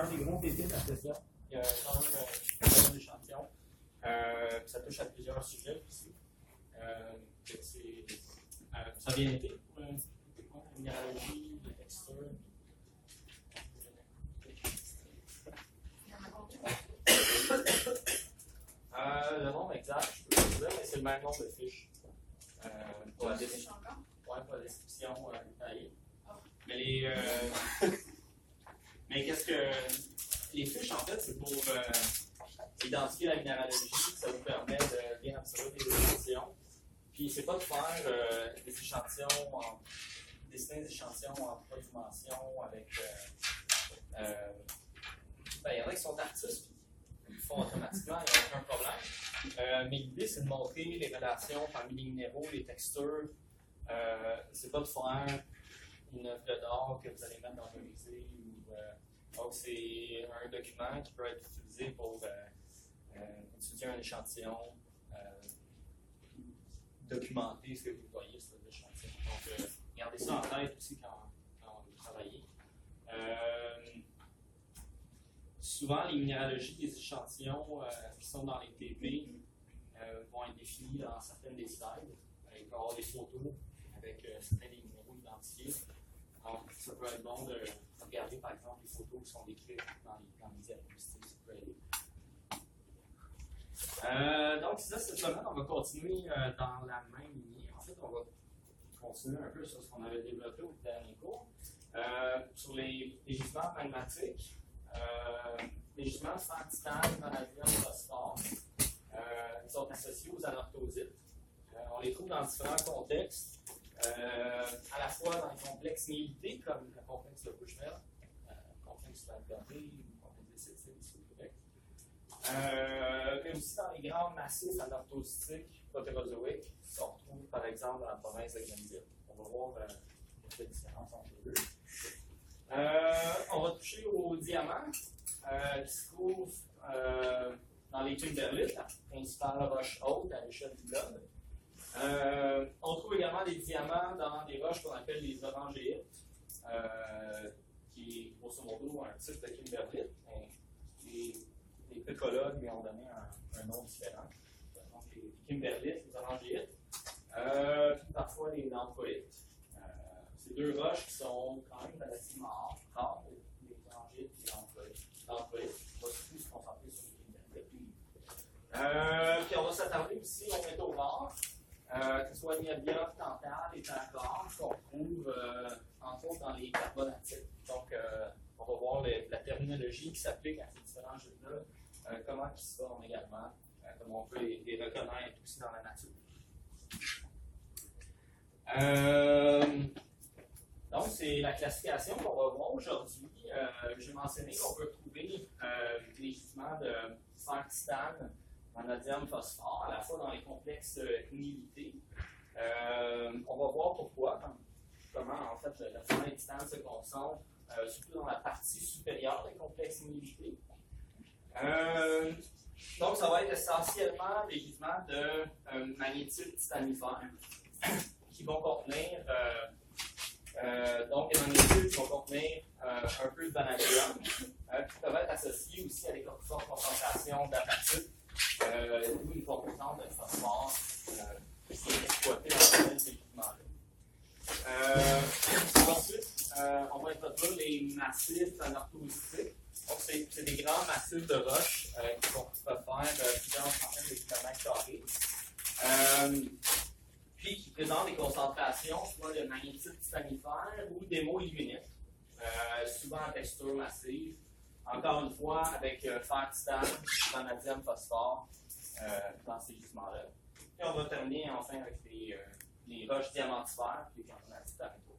un des gros défis de la session. Il y a quand même un nombre d'échantillons. Ça touche à plusieurs sujets aussi. Ça a bien été pour la minéralogie, la texture. Le nombre exact, je peux pas vous dire, mais c'est le même nombre de fiches pour la description. Ouais, pour la description détaillée. Mais mais qu'est-ce que les fiches en fait, c'est pour identifier la minéralogie, ça vous permet de bien observer les échantillons. Puis c'est pas de faire des échantillons dessiner des échantillons en 3 dimensions avec il y en a qui sont artistes puis ils le font automatiquement, il n'y a aucun problème. Mais l'idée c'est de montrer les relations parmi les minéraux, les textures. C'est pas de faire une œuvre d'art que vous allez mettre dans un musée. Donc, c'est un document qui peut être utilisé pour étudier un échantillon, documenter ce que vous voyez sur l'échantillon. Donc, gardez ça en tête aussi quand vous travaillez. Souvent, les minéralogies des échantillons qui sont dans les TP vont être définis dans certaines des slides. Il peut y avoir des photos avec certains des minéraux identifiés. Donc, ça peut être bon de regarder, par exemple, les photos qui sont décrites dans les diapositives. Ça peut aider. Donc, ça, cette semaine, on va continuer dans la même lignée. En fait, on va continuer un peu sur ce qu'on avait développé au dernier cours. Sur les gisements magmatiques, les gisements de fer titane, vanadium, phosphore, ils sont associés aux anorthosites. On les trouve dans différents contextes. À la fois dans les complexes milités, comme le complexe de Bushnell, le complexe de Valverde, le complexe de Sécile ici au Québec. Mais aussi dans les grands massifs anorthositiques protérozoïques qui se retrouvent par exemple dans la province de Grenville. On va voir quelle différence entre les deux. On va toucher aux diamants qui se trouvent dans les kimberlites, la principale roche haute à l'échelle du globe. On trouve également des diamants dans des roches qu'on appelle les orangéites, qui est grosso modo un type de kimberlite. Les pécologues lui ont donné un nom différent. Donc les kimberlites, les orangéites, puis parfois les lamproïtes. C'est deux roches qui sont quand même relativement rares, les orangéites et les lamproïtes. On va surtout se concentrer sur les kimberlites. Puis on va s'attarder aussi aux métaux rares. Que ce soit niobium, tantal et tacor, qu'on trouve entre autres dans les carbonatites. Donc, on va voir la terminologie qui s'applique à ces différents jeux-là, comment ils se forment également, comment on peut les reconnaître aussi dans la nature. Donc, c'est la classification qu'on va voir aujourd'hui. J'ai mentionné qu'on peut trouver des gisements de fer titane, vanadium, phosphore, à la fois dans les complexes milités. On va voir pourquoi, comment en fait le fer et titane se concentrent, surtout dans la partie supérieure des complexes milités. Donc, ça va être essentiellement des gisements de magnétite titanifère qui vont contenir, donc les magnétites qui vont contenir un peu de vanadium, qui peuvent être associés aussi à des fortes concentrations d'apatite. D'où une composante de phosphore qui est exploitée dans ces équipements-là. Ensuite, on va introduire les massifs anorthositiques. Donc, c'est des grands massifs de roches qui peuvent faire plusieurs centaines de kilomètres carrés. Puis qui présentent des concentrations soit de magnétite titanifère ou d'émo-illuminite, souvent en texture massive. Encore une fois, avec fer titane, vanadium, phosphore dans ces gisements-là. Et on va terminer enfin avec les roches diamantifères, puis les carbonatites à métaux.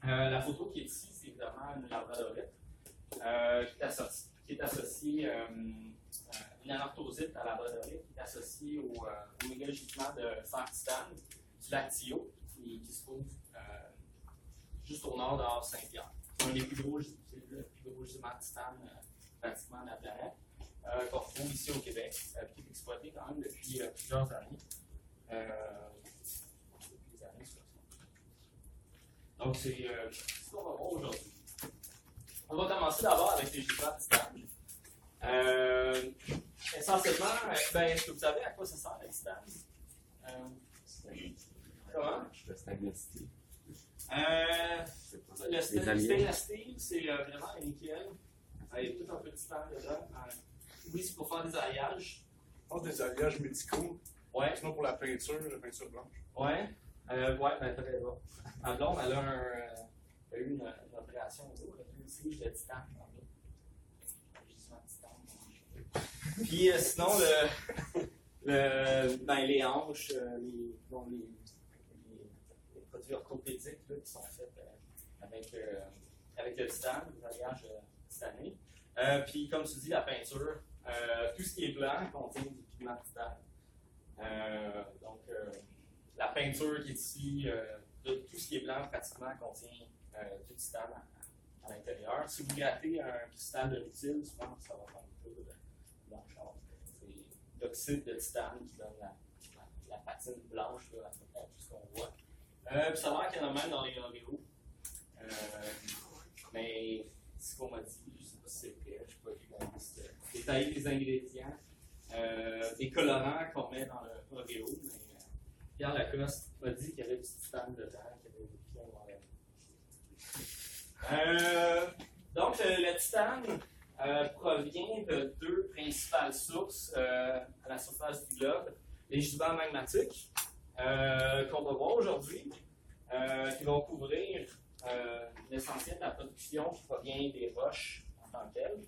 La photo qui est ici, c'est évidemment une labradorite qui est associée, une anorthosite à labradorite, qui est associée au méga gisement de fer titane du lac Tio, qui se trouve juste au nord de Saint-Pierre. C'est un des plus gros gisement de titane pratiquement de la planète, qu'on retrouve ici au Québec, qui est exploité quand même depuis plusieurs années. Donc, c'est ce qu'on va voir aujourd'hui. On va commencer d'abord avec les gisements de titane. Essentiellement, est-ce que vous savez à quoi ça sert le titane? Comment? Le stainless steel. Le stainless steel, c'est vraiment un nickel. Il y a tout un peu de titane dedans. Oui, c'est pour faire des alliages. Je pense des alliages médicaux. Ouais. Sinon pour la peinture blanche. Ouais. Ouais, ben t'as raison. Ma blonde, elle a eu une opération au dos, elle a eu une sige de titane. Puis sinon, les hanches, les produits orthopédiques là, qui sont faits avec le titane, les alliages titanés. Puis comme tu dis, la peinture, tout ce qui est blanc contient du pigment de titane. La peinture qui est ici, tout ce qui est blanc pratiquement contient du titane à l'intérieur. Si vous grattez un cristal de rutile, souvent ça va faire un peu de blancheur. C'est l'oxyde de titane qui donne la patine blanche là, à tout ce qu'on voit. Puis ça a l'air qu'il y en a même dans les Oreos. Mais ce qu'on m'a dit, je ne sais pas si c'est vrai, je n'ai pas vu la liste. Détailler les ingrédients, des colorants qu'on met dans le Oreo, mais Pierre Lacoste m'a dit qu'il y avait du titane dedans, qu'il y avait des pions dans la donc, le titane provient de deux principales sources à la surface du globe. Les gisements magmatiques, qu'on va voir aujourd'hui, qui vont couvrir l'essentiel de la production qui provient des roches en tant que telles.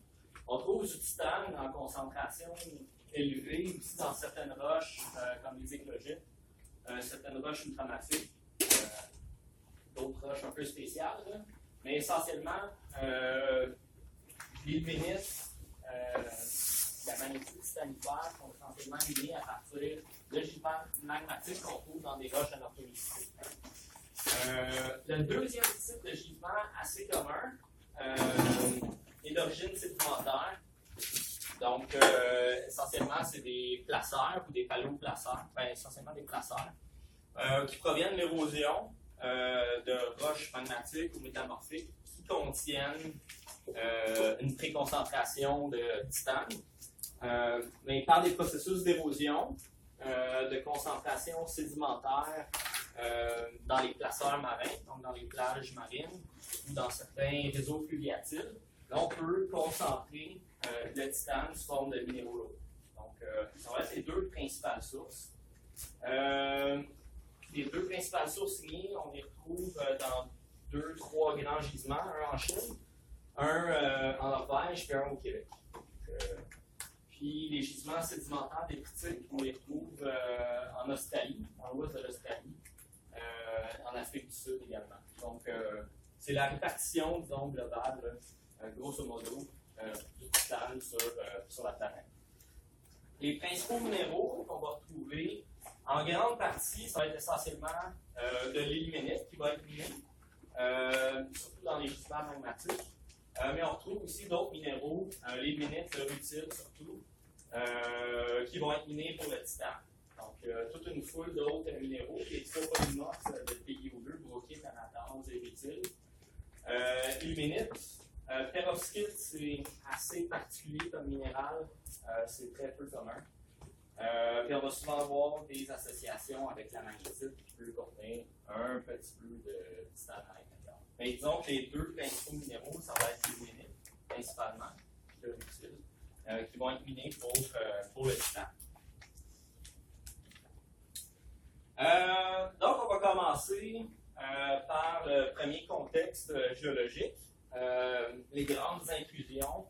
On trouve du titane en concentration élevée aussi dans certaines roches, comme les éclogites, certaines roches ultramafiques, d'autres roches un peu spéciales. Là. Mais essentiellement, l'ilménite, la magnétite titanifère sont essentiellement liées à partir de gisements magmatiques qu'on trouve dans des roches anorthomycites. Le deuxième type de gisement assez commun est d'origine sédimentaire. Donc, essentiellement, c'est des placères ou des paléoplacères, essentiellement des placères, qui proviennent de l'érosion de roches magmatiques ou métamorphiques qui contiennent une préconcentration de titane, mais par des processus d'érosion, de concentration sédimentaire dans les placeurs marins, donc dans les plages marines ou dans certains réseaux fluviatiles, là, on peut concentrer le titane sous forme de minéraux lourds. Donc, ça va être les deux principales sources. Les deux principales sources liées, on les retrouve dans 2-3 grands gisements, un en Chine, un en Norvège et un au Québec. Puis les gisements sédimentaires des critiques, on les retrouve en Australie, en l'ouest de l'Australie, en Afrique du Sud également. Donc, c'est la répartition, disons, globale, grosso modo, du titane sur la planète. Les principaux minéraux qu'on va retrouver, en grande partie, ça va être essentiellement de l'ilménite qui va être miné, surtout dans les gisements magmatiques. Mais on retrouve aussi d'autres minéraux, l'ilménite, le rutile surtout, qui vont être minés pour le titane. Donc, toute une foule d'autres minéraux, les tropolymorphes de PiO2, brochite, anatase et rutile. Ilménite, perovskite, c'est assez particulier comme minéral, c'est très peu commun. Puis on va souvent avoir des associations avec la magnétite qui peut contenir un petit peu de titane à l'intérieur. Mais disons que les deux principaux minéraux, ça va être l'ilménite, principalement, puis le rutile, qui vont être minés pour le titane. Donc, on va commencer par le premier contexte géologique, les grandes intrusions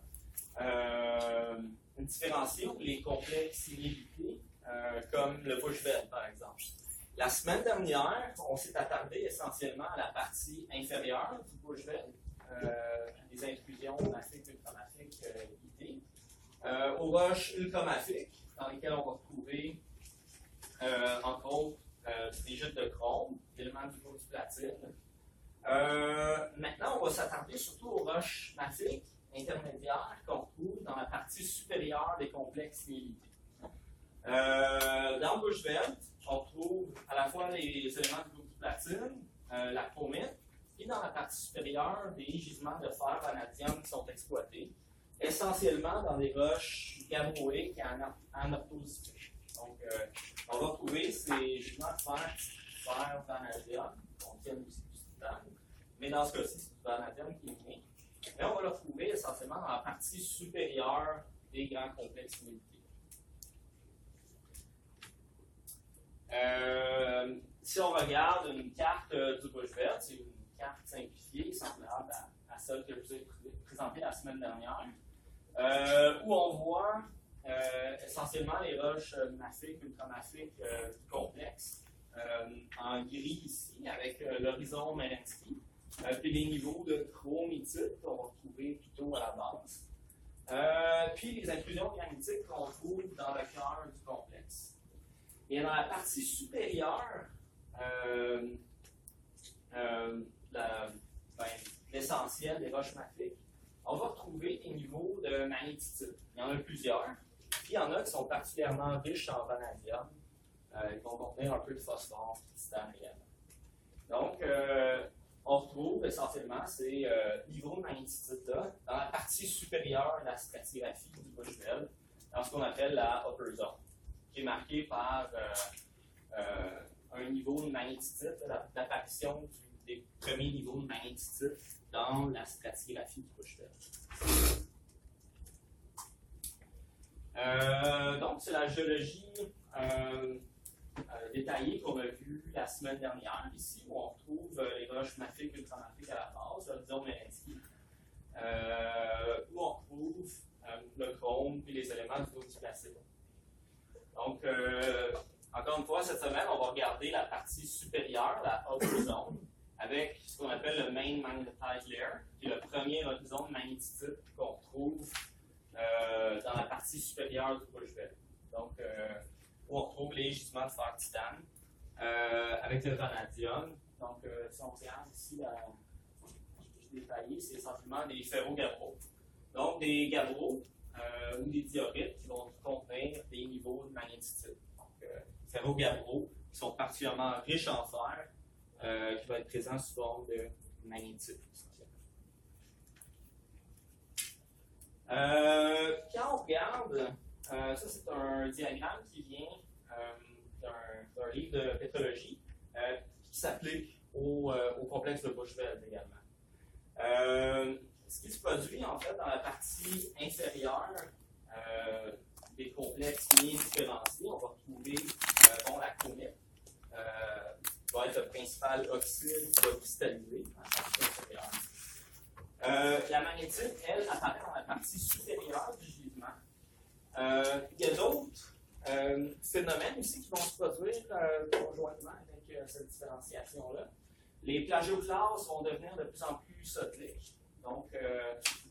différenciées ou les complexes inhibités, comme le Bushveld, par exemple. La semaine dernière, on s'est attardé essentiellement à la partie inférieure du Bushveld, les intrusions mafiques, ultramafiques guidées, aux roches ultramafiques, dans lesquelles on va retrouver, entre autres, des gîtes de chrome, des éléments du groupe du platine. Maintenant, on va s'attarder surtout aux roches mafiques intermédiaires qu'on trouve dans la partie supérieure des complexes néolités. Dans le Bushveld, on trouve à la fois les éléments du groupe du platine, la chromite, Puis dans la partie supérieure, des gisements de fer vanadium qui sont exploités, essentiellement dans des roches gabbroïques et anorthosiques. Donc, on va trouver ces gisements de fer vanadium, qui contiennent aussi du titane, mais dans ce cas-ci, c'est du vanadium qui est mis. Mais on va le trouver essentiellement dans la partie supérieure des grands complexes militaires. Si on regarde une carte du Bushveld, c'est une carte simplifiée, semblable à celle que je vous ai présentée la semaine dernière, où on voit essentiellement les roches mafiques, ultramafiques du complexe, en gris ici, avec l'horizon Melinsky, puis les niveaux de chromitite qu'on va retrouver plutôt à la base, puis les intrusions granitiques qu'on trouve dans le cœur du complexe. Et dans la partie supérieure, l'essentiel des roches mafiques, on va retrouver des niveaux de magnétite. Il y en a plusieurs. Puis il y en a qui sont particulièrement riches en vanadium. Ils vont contenir un peu de phosphore, de titane également. Donc, on retrouve essentiellement ces niveaux de magnétite-là dans la partie supérieure de la stratigraphie du Bushveld, dans ce qu'on appelle la upper zone, qui est marquée par un niveau de magnétite, l'apparition des premiers niveaux de magnétite dans la stratigraphie du Bushveld. Donc, c'est la géologie détaillée qu'on a vue la semaine dernière, ici, où on retrouve les roches mafiques, ultramafiques à la base, l'horizon Melinsky, où on retrouve le chrome et les éléments du dodiplaside. Donc, encore une fois, cette semaine, on va regarder la partie supérieure, la upper zone, avec ce qu'on appelle le main magnetite layer, qui est le premier horizon de magnétite qu'on retrouve dans la partie supérieure du Bushveld. Donc, où on retrouve les gisements de fer titane avec le vanadium. Donc, si on regarde ici, je détaillé, c'est essentiellement des ferro-gabbros. Donc, des gabbros ou des diorites qui vont contenir des niveaux de magnétite. Donc, ferro-gabbros qui sont particulièrement riches en fer, qui va être présent sous forme de magnétite. Quand on regarde, ça c'est un diagramme qui vient d'un livre de pétrologie qui s'applique au complexe de Bushveld également. Ce qui se produit en fait dans la partie inférieure des complexes miniers différenciés, on va retrouver la chromite, qui va être le principal oxyde qui va cristalliser dans la partie inférieure. La magnétite, elle, apparaît dans la partie supérieure du gisement. Il y a d'autres phénomènes aussi qui vont se produire conjointement avec cette différenciation-là. Les plagioclases vont devenir de plus en plus cycliques. Donc,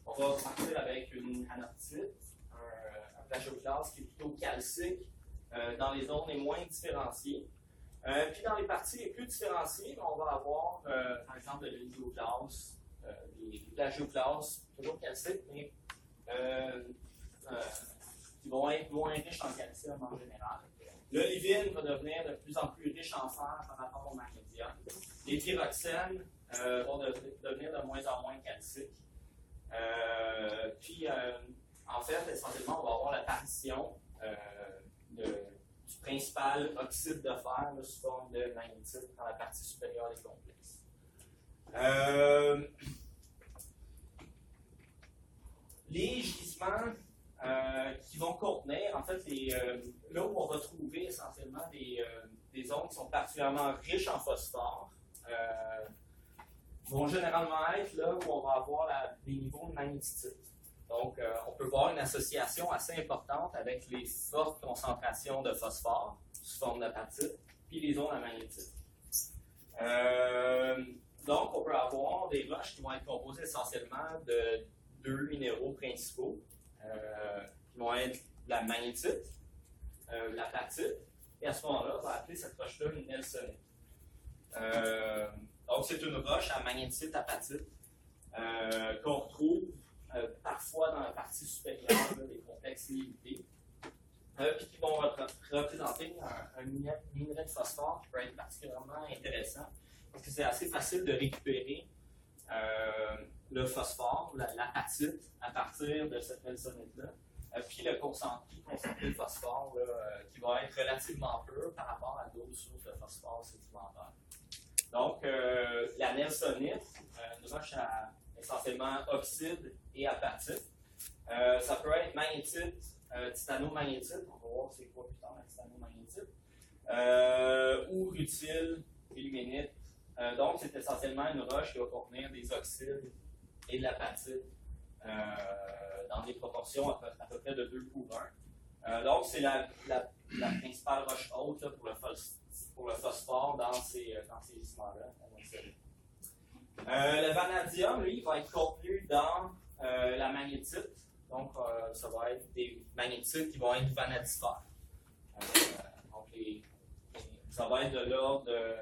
on va partir avec une anorthite, un plagioclase qui est plutôt calcique dans les zones les moins différenciées. Puis dans les parties les plus différenciées, on va avoir, par exemple, le lidioclase, les plagioclases, toujours calciques, mais qui vont être moins riches en calcium en général. L'olivine va devenir de plus en plus riche en fer par rapport au magnésium. Les pyroxènes vont devenir de moins en moins calciques. Puis, en fait, essentiellement, on va avoir l'apparition du principal oxyde de fer sous forme de magnétite dans la partie supérieure des complexes. Les gisements qui vont contenir, en fait, là où on va trouver essentiellement des zones qui sont particulièrement riches en phosphore, vont généralement être là où on va avoir des niveaux de magnétite. Donc, on peut voir une association assez importante avec les fortes concentrations de phosphore sous forme d'apatite, puis les zones à magnétite. Donc, on peut avoir des roches qui vont être composées essentiellement de deux minéraux principaux, qui vont être la magnétite, l'apatite, et à ce moment-là, on va appeler cette roche-là une nelsonite. Donc, c'est une roche à magnétite apatite qu'on retrouve parfois dans la partie supérieure des complexes limités, puis qui vont représenter un minerai de phosphore qui peut être particulièrement intéressant parce que c'est assez facile de récupérer phosphore, l'apatite, à partir de cette melsonite-là. Puis le concentré de phosphore là, qui va être relativement peu par rapport à d'autres sources de phosphore sédimentaires. Donc, la melsonite, une roche à essentiellement oxyde et apatite. Ça peut être magnétite, titanomagnétite, on va voir c'est quoi plus tard la titanomagnétite, ou rutile, ilménite. Donc, c'est essentiellement une roche qui va contenir des oxydes et de l'apatite dans des proportions à peu près de 2:1. Donc, c'est la principale roche haute là, pour le phosphore dans ces gisements-là. Le vanadium, lui, va être contenu dans la magnétite. Donc, ça va être des magnétites qui vont être vanadifères. Donc, ça va être de l'ordre de.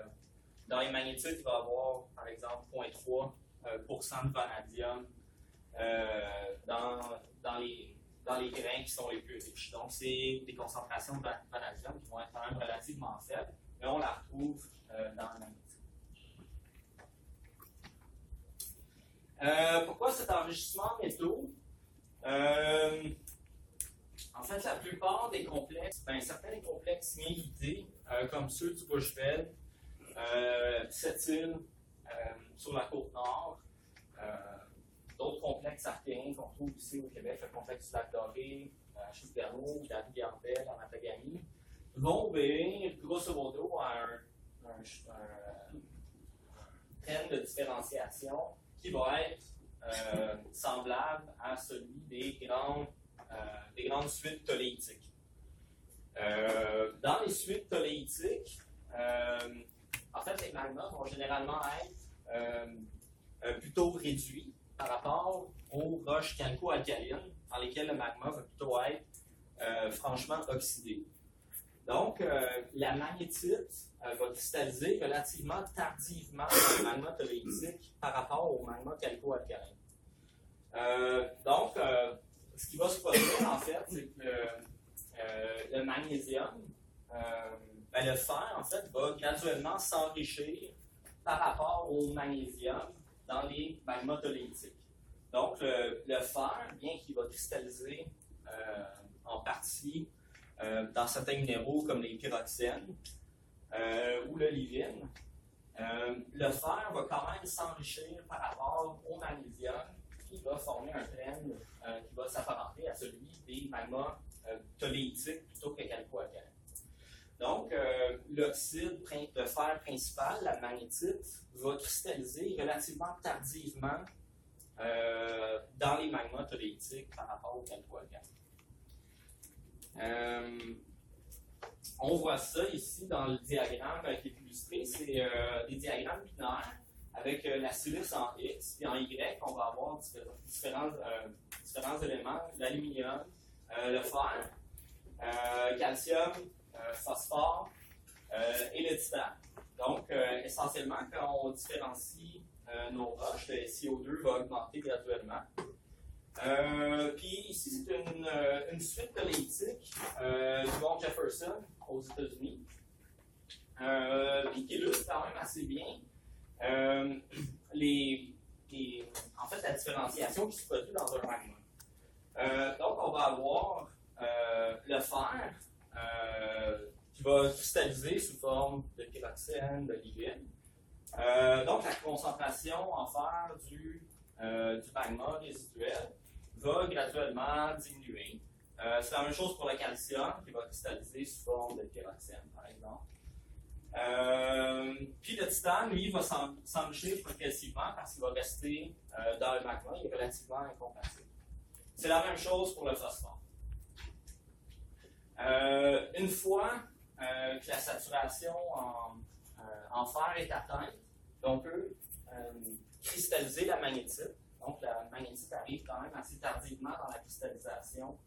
Dans les magnétites, il va y avoir, par exemple, 0,3% de vanadium dans les grains qui sont les plus riches. Donc, c'est des concentrations de vanadium qui vont être quand même relativement faibles, mais on la retrouve dans la magnétite. Pourquoi cet enrichissement métaux? En fait, la plupart des complexes, certains des complexes mérités, comme ceux du Bushveld, cette île sur la côte nord, d'autres complexes archéens qu'on trouve ici au Québec, le complexe du lac Doré, à Chute-Berneau, la rivière Belle, en Matagami, vont obéir grosso modo à un trend de différenciation qui va être semblable à celui des grandes suites toléitiques. Dans les suites toléitiques, en fait, les magmas vont généralement être plutôt réduits par rapport aux roches calco-alcalines, dans lesquelles le magma va plutôt être franchement oxydé. Donc, la magnétite va cristalliser relativement tardivement dans le magma toléitique par rapport au magma calco-alcalin. Donc, ce qui va se produire, en fait, c'est que le magnésium, le fer, en fait, va graduellement s'enrichir par rapport au magnésium dans les magmas toléitiques. Donc, le fer, bien qu'il va cristalliser en partie dans certains minéraux comme les pyroxènes ou le livine, le fer va quand même s'enrichir par rapport au magnésium qui va former un trend qui va s'apparenter à celui des magmas toléitiques plutôt que calco-alcalins. Donc, l'oxyde de fer principal, la magnétite, va cristalliser relativement tardivement dans les magmas toléitiques par rapport au calco-alcalin. On voit ça ici dans le diagramme qui est illustré. C'est des diagrammes binaires avec la silice en X, puis en Y, on va avoir différents éléments, l'aluminium, le fer, calcium, phosphore et le titane. Donc, essentiellement, quand on différencie nos roches, le SiO2 va augmenter graduellement. Puis ici, c'est une suite toléitique du mont Jefferson aux États-Unis, puis qui illustre quand même assez bien en fait, la différenciation qui se produit dans un magma. Donc, on va avoir le fer qui va cristalliser sous forme de pyroxène, de livine. Donc, la concentration en fer du magma résiduel va graduellement diminuer. C'est la même chose pour le calcium qui va cristalliser sous forme de pyroxène, par exemple. Puis le titane, lui, va s'enrichir progressivement parce qu'il va rester dans le magma, il est relativement incompatible. C'est la même chose pour le phosphore. Une fois que la saturation en fer est atteinte, on peut cristalliser la magnétite. Donc la magnétite arrive quand même assez tardivement dans la cristallisation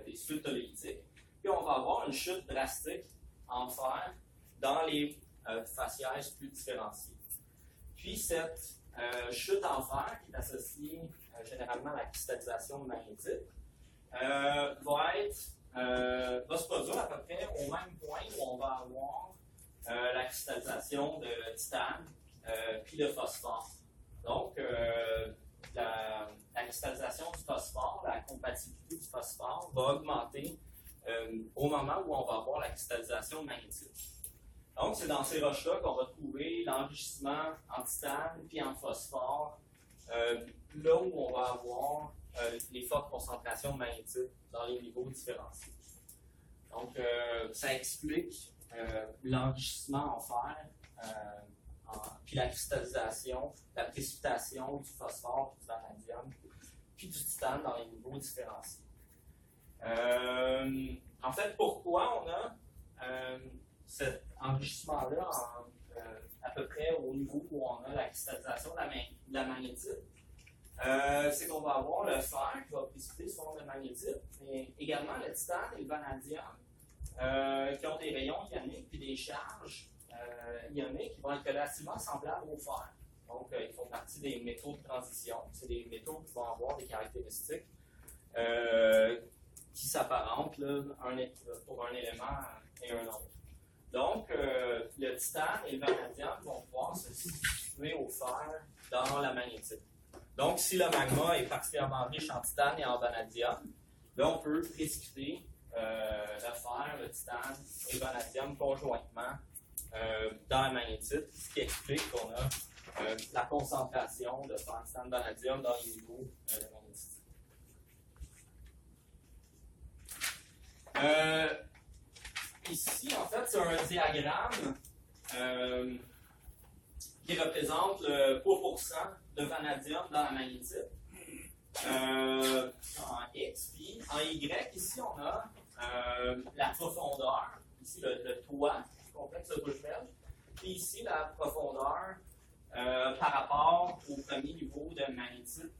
des suites toléitiques. Puis on va avoir une chute drastique en fer dans les faciès plus différenciés. Puis cette chute en fer, qui est associée généralement à la cristallisation de magnétite, va se produire à peu près au même point où on va avoir la cristallisation de titane puis de phosphore. Donc, la cristallisation du phosphore, la compatibilité du phosphore va augmenter au moment où on va avoir la cristallisation magnétique. Donc, c'est dans ces roches-là qu'on va trouver l'enrichissement en titane puis en phosphore, là où on va avoir les fortes concentrations magnétiques dans les niveaux différenciés. Donc, ça explique l'enrichissement en fer, puis la cristallisation, la précipitation du phosphore, du vanadium, puis du titane dans les niveaux différenciés. En fait, pourquoi on a cet enrichissement-là à peu près au niveau où on a la cristallisation de la magnétite? C'est qu'on va avoir le fer qui va précipiter sous forme de magnétite, mais également le titane et le vanadium qui ont des rayons ioniques et des charges ioniques qui vont être relativement semblables au fer. Donc, ils font partie des métaux de transition. C'est des métaux qui vont avoir des caractéristiques qui s'apparentent pour un élément et un autre. Donc, le titane et le vanadium vont pouvoir se substituer au fer dans la magnétite. Donc, si le magma est particulièrement riche en titane et en vanadium, là, on peut précipiter le fer, le titane et le vanadium conjointement dans la magnétite, ce qui explique qu'on a la concentration de fer, titane, vanadium dans les niveaux de magnétisme. Ici, en fait, c'est un diagramme qui représente le pourcent de vanadium dans la magnétite en X. Puis en Y, ici, on a la profondeur, ici le toit du complexe de Bushveld, puis ici la profondeur par rapport au premier niveau de magnétite.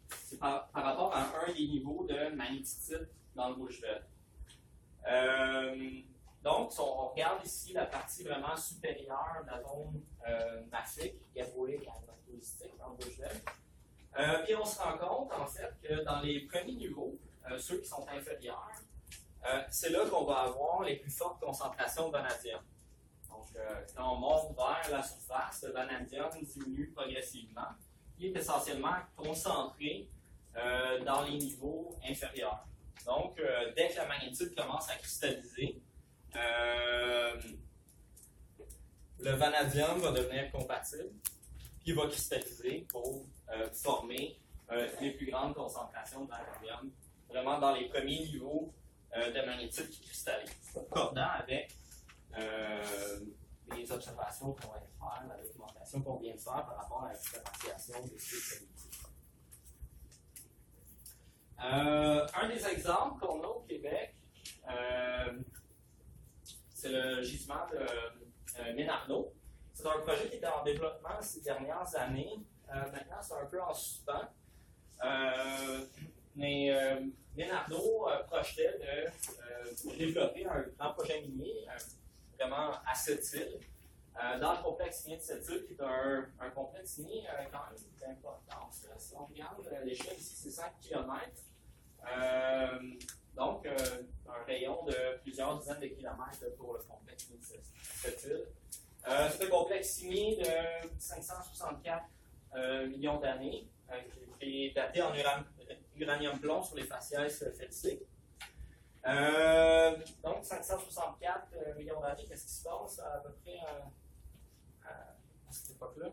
C'est par rapport à un des niveaux de magnétite dans le Bushveld. Donc, on regarde ici la partie vraiment supérieure de la zone mafique, gabbroïque et anatolistique dans le Bushveld. Puis on se rend compte, en fait, que dans les premiers niveaux, ceux qui sont inférieurs, c'est là qu'on va avoir les plus fortes concentrations de vanadium. Donc, quand on monte vers la surface, le vanadium diminue progressivement. Il est essentiellement concentré dans les niveaux inférieurs. Donc, dès que la magnétite commence à cristalliser, le vanadium va devenir compatible, puis il va cristalliser pour former les plus grandes concentrations de vanadium, vraiment dans les premiers niveaux de magnétite qui cristallisent, concordant avec les observations qu'on vient de faire, la documentation qu'on vient de faire par rapport à la différenciation des cycles magnétiques. Un des exemples qu'on a au Québec, c'est le gisement de Ménardeau. C'est un projet qui était en développement ces dernières années. Maintenant, c'est un peu en suspens. Mais Ménardeau projetait de développer un grand projet minier, vraiment à Sept-Îles, dans le complexe minier de Sept-Îles, qui est un complexe minier quand même d'importance. Si on regarde l'échelle ici, c'est 5 km. Donc, un rayon de plusieurs dizaines de kilomètres pour le complexe minier de Sept-Îles. C'est un complexe minier de 564 millions d'années, qui est daté en uranium plomb sur les faciès féliciques. Donc, 564 millions d'années, qu'est-ce qui se passe à peu près à cette époque-là?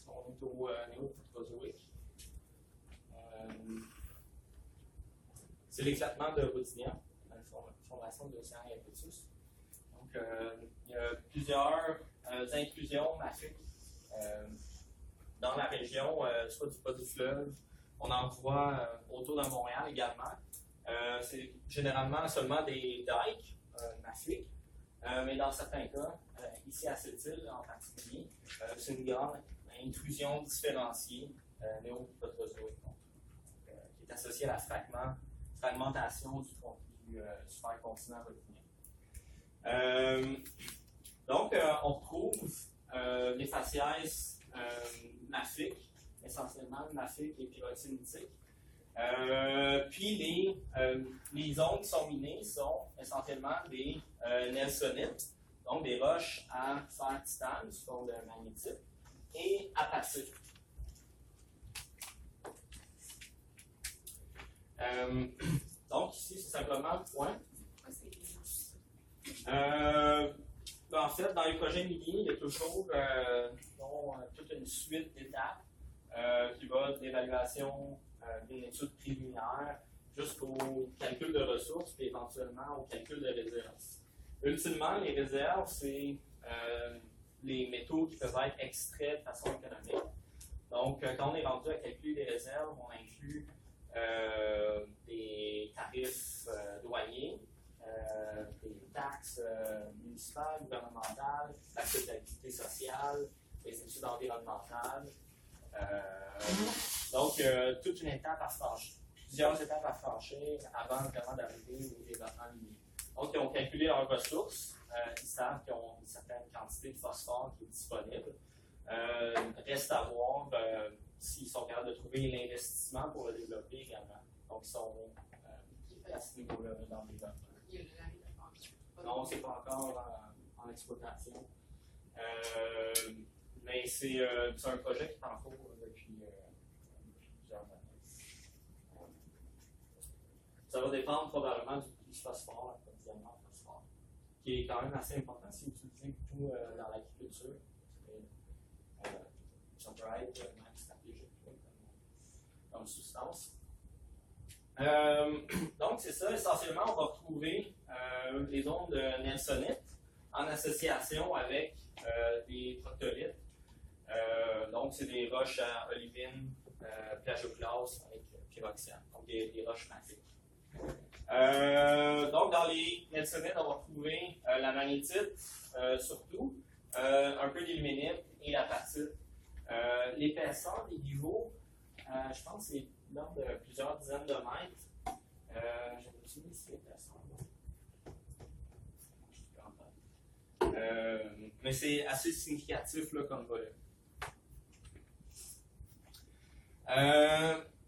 On est au néo-protérozoïque. C'est l'éclatement de Rodinia, la formation de l'océan Iapetus. Donc, il y a plusieurs intrusions mafiques dans la région, soit du bas du fleuve. On en voit autour de Montréal également. C'est généralement seulement des dikes mafiques, mais dans certains cas, ici à Sept-Îles en particulier, c'est une grande intrusion différenciée néo-protérozoïque, qui est associée à la fragmentation du supercontinent rhodinien. Donc, on retrouve les faciès mafiques, essentiellement mafiques et pyroxénitiques. Puis les zones qui sont minées sont essentiellement des nelsonites. Donc, des roches à fer titane sous forme de magnétite et apatite. Donc, ici, c'est simplement le point. En fait, dans les projets miniers, il y a toujours toute une suite d'étapes qui va de l'évaluation d'une étude préliminaire jusqu'au calcul de ressources et éventuellement au calcul de réserves. Ultimement, les réserves, c'est les métaux qui peuvent être extraits de façon économique. Donc, quand on est rendu à calculer les réserves, on inclut des tarifs douaniers, des taxes municipales, gouvernementales, l'acceptabilité sociale, les études environnementales. Donc, toute une étape à franchir, plusieurs étapes à franchir avant vraiment d'arriver au développement minier. Donc, ils ont calculé leurs ressources, ils savent qu'ils ont une certaine quantité de phosphore qui est disponible. Reste à voir s'ils sont capables de trouver l'investissement pour le développer également. Donc, ils sont à ce niveau-là dans le développement. Non, c'est pas encore en exploitation. Mais c'est un projet qui est en cours depuis plusieurs années. Ça va dépendre probablement du prix du phosphore, l'approvisionnement en phosphore, qui est quand même assez important. C'est utilisé beaucoup dans l'agriculture. Ça peut être même stratégique comme substance. Donc, c'est ça. Essentiellement, on va retrouver les zones de nelsonite en association avec des proctolites. Donc, c'est des roches à olivine, plagioclase avec pyroxène, donc des roches mafiques. Donc, dans les nelsonites, on va retrouver la magnétite, surtout, un peu d'ilménite et l'apatite. L'épaisseur des niveaux, je pense que c'est l'ordre de plusieurs dizaines de mètres. Je vais essayer ici l'épaisseur. Mais c'est assez significatif là, comme volume.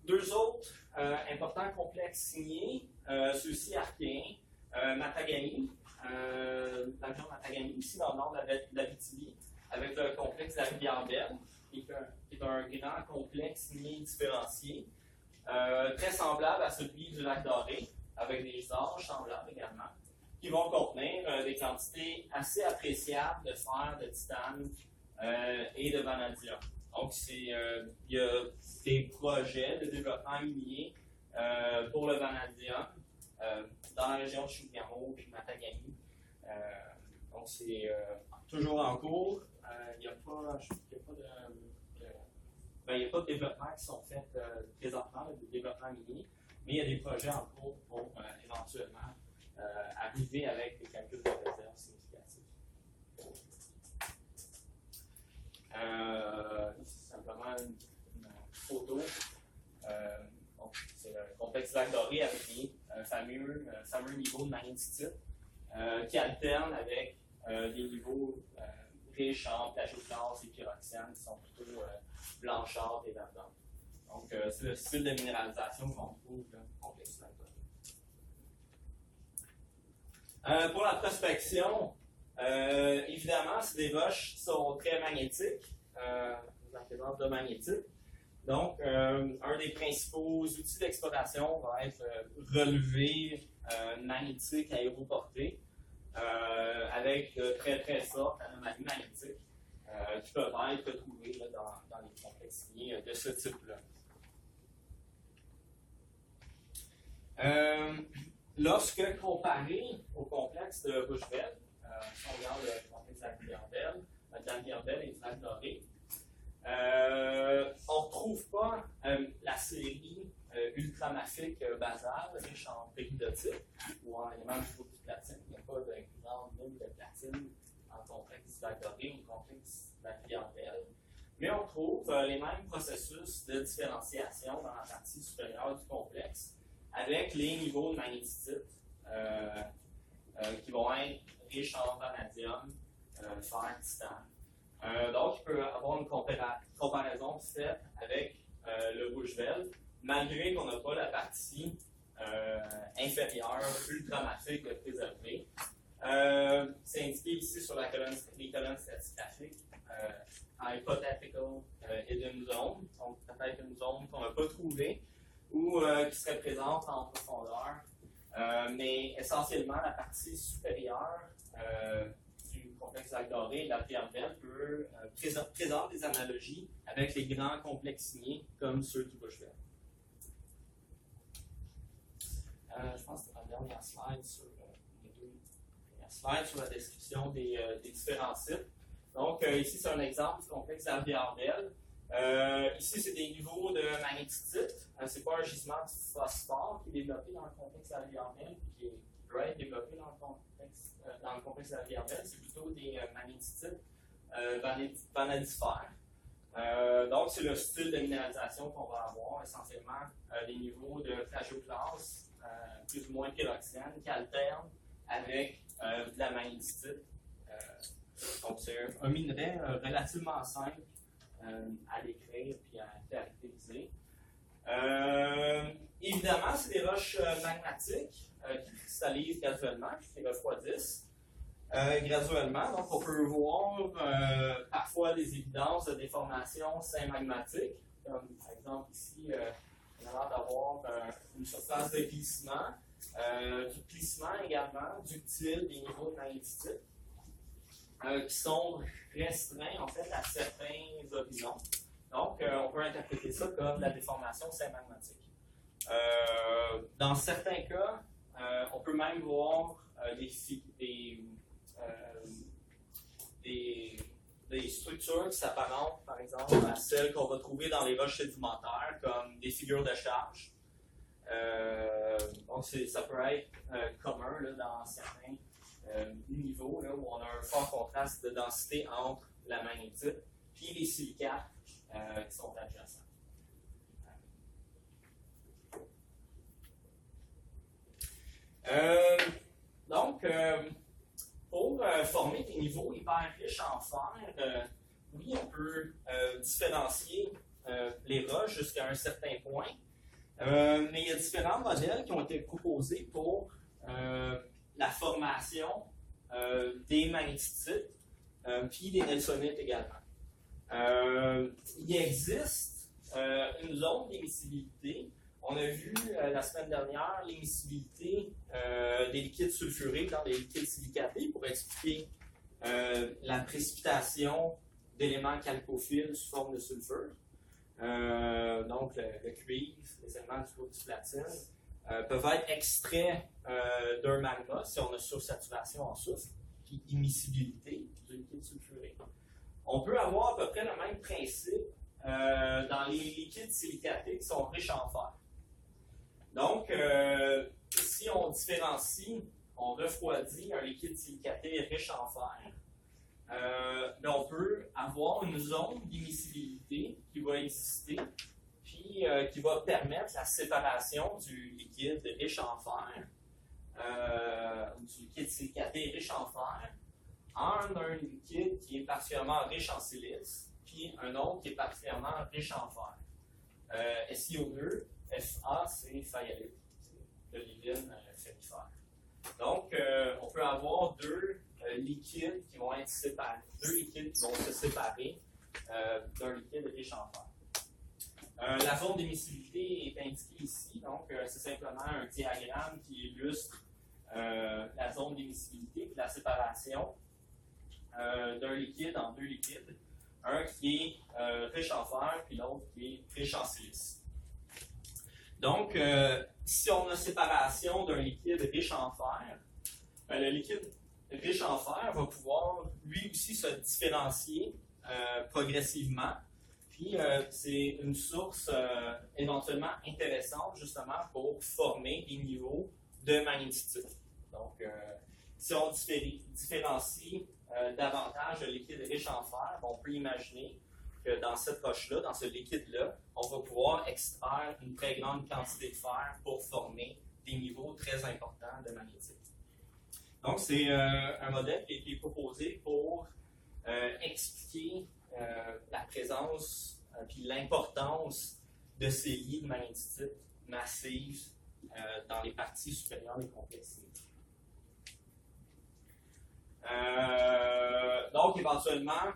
Deux autres importants complexes signés, ceux-ci archéens, Matagami, la région Matagami, ici dans le nord de l'Abitibi, avec le complexe de la rivière Belle, qui est un grand complexe signé différencié, très semblable à celui du lac Doré, avec des âges semblables également, qui vont contenir des quantités assez appréciables de fer, de titane et de vanadium. Donc, il y a des projets de développement minier pour le vanadium dans la région de Chibougamau et Matagami. Donc, c'est toujours en cours. Il n'y a pas de développement qui sont faits présentement, de développement minier, mais il y a des projets en cours pour éventuellement arriver avec des calculs de réserve significatifs. C'est simplement une photo. C'est le complexe lac Doré avec les fameux niveaux de magnétite qui alternent avec des niveaux riches en plagioclase et pyroxène qui sont plutôt blanchâtres et verdâtres. Donc, c'est le style de minéralisation qu'on trouve dans le complexe lac Doré. Pour la prospection, évidemment, c'est des roches qui sont très magnétiques, en présence de magnétite. Donc, un des principaux outils d'exploration va être relever magnétique aéroportée avec de très très fortes anomalies magnétiques qui peuvent être retrouvées là, dans les complexes miniers de ce type-là. Lorsque comparé au complexe de Roosevelt, si on regarde le complexe de la rivière Belle et du lac Doré, on ne retrouve pas la série ultramafique basale, riche en péridotype ou en éléments du platine. Il n'y a pas de grande mine de platine en complexe du lac Doré ou complexe de la rivière Belle. Mais on trouve les mêmes processus de différenciation dans la partie supérieure du complexe avec les niveaux de magnétite qui vont être riches en vanadium, fer, titane. Donc, il peut y avoir une comparaison faite avec le Roosevelt, malgré qu'on n'a pas la partie inférieure ultramafique préservée. C'est indiqué ici sur les colonnes stratigraphiques en hypothetical hidden zone, donc peut-être une zone qu'on n'a pas trouvée ou qui serait présente en profondeur. Mais essentiellement, la partie supérieure du complexe lac doré, la pierre belle, présente des analogies avec les grands complexes signés comme ceux du Bushveld. Je pense que c'est la dernière slide sur la description des différents sites. Donc, ici, c'est un exemple du complexe d'Albiardel. Ici, c'est des niveaux de magnétite. Ce n'est pas un gisement de phosphore qui est développé dans le complexe d'Albiardel, qui peut être développé dans le complexe d'Albiardel. C'est plutôt des magnétitites vanadifères. Donc, c'est le style de minéralisation qu'on va avoir, essentiellement des niveaux de plagioclase plus ou moins pyroxène qui alternent avec de la magnétite. Donc, c'est un minerai relativement simple à décrire et à caractériser. Évidemment, c'est des roches magmatiques qui cristallisent graduellement, qui refroidissent graduellement. Donc, on peut voir parfois des évidences de déformation magmatiques, comme par exemple ici, on a l'air d'avoir une surface de glissement, du glissement également, ductile des niveaux de magnétite. Qui sont restreints en fait à certains horizons. Donc, on peut interpréter ça comme la déformation magmatique. Dans certains cas, on peut même voir des structures qui s'apparentent, par exemple, à celles qu'on va trouver dans les roches sédimentaires, comme des figures de charge. Donc, ça peut être commun là, dans certains niveau là, où on a un fort contraste de densité entre la magnétite et les silicates qui sont adjacents. Donc, pour former des niveaux hyper riches en fer, oui, on peut différencier les roches jusqu'à un certain point, mais il y a différents modèles qui ont été proposés pour la formation des magnétitites puis des nelsonites également. Il existe une zone d'émissibilité. On a vu la semaine dernière l'émissibilité des liquides sulfurés dans les liquides silicatés pour expliquer la précipitation d'éléments chalcophiles sous forme de sulfure. Donc le cuivre, les éléments du groupe du platine, peuvent être extraits d'un magma si on a sursaturation en soufre, puis immiscibilité du liquide sulfuré. On peut avoir à peu près le même principe dans les liquides silicatés qui sont riches en fer. Donc, si on différencie, on refroidit un liquide silicaté riche en fer, on peut avoir une zone d'immiscibilité qui va exister puis qui va permettre la séparation du liquide riche en fer, du liquide silicaté riche en fer, en un liquide qui est particulièrement riche en silice, puis un autre qui est particulièrement riche en fer. SiO2, Fa, c'est fayalite, c'est de l'hydrine ferrifère. Donc, on peut avoir deux liquides qui vont être séparés, se séparer d'un liquide riche en fer. La zone d'émissibilité est indiquée ici, donc c'est simplement un diagramme qui illustre la zone d'émissibilité et la séparation d'un liquide en deux liquides, un qui est riche en fer puis l'autre qui est riche en silice. Donc, si on a séparation d'un liquide riche en fer, le liquide riche en fer va pouvoir lui aussi se différencier progressivement. Puis, c'est une source éventuellement intéressante justement pour former des niveaux de magnétitude. Donc, si on différencie davantage le liquide riche en fer, on peut imaginer que dans cette roche-là, dans ce liquide-là, on va pouvoir extraire une très grande quantité de fer pour former des niveaux très importants de magnétite. Donc, c'est un modèle qui a été proposé pour expliquer la présence puis l'importance de ces lits de magnétite massives dans les parties supérieures des complexes. Donc, éventuellement,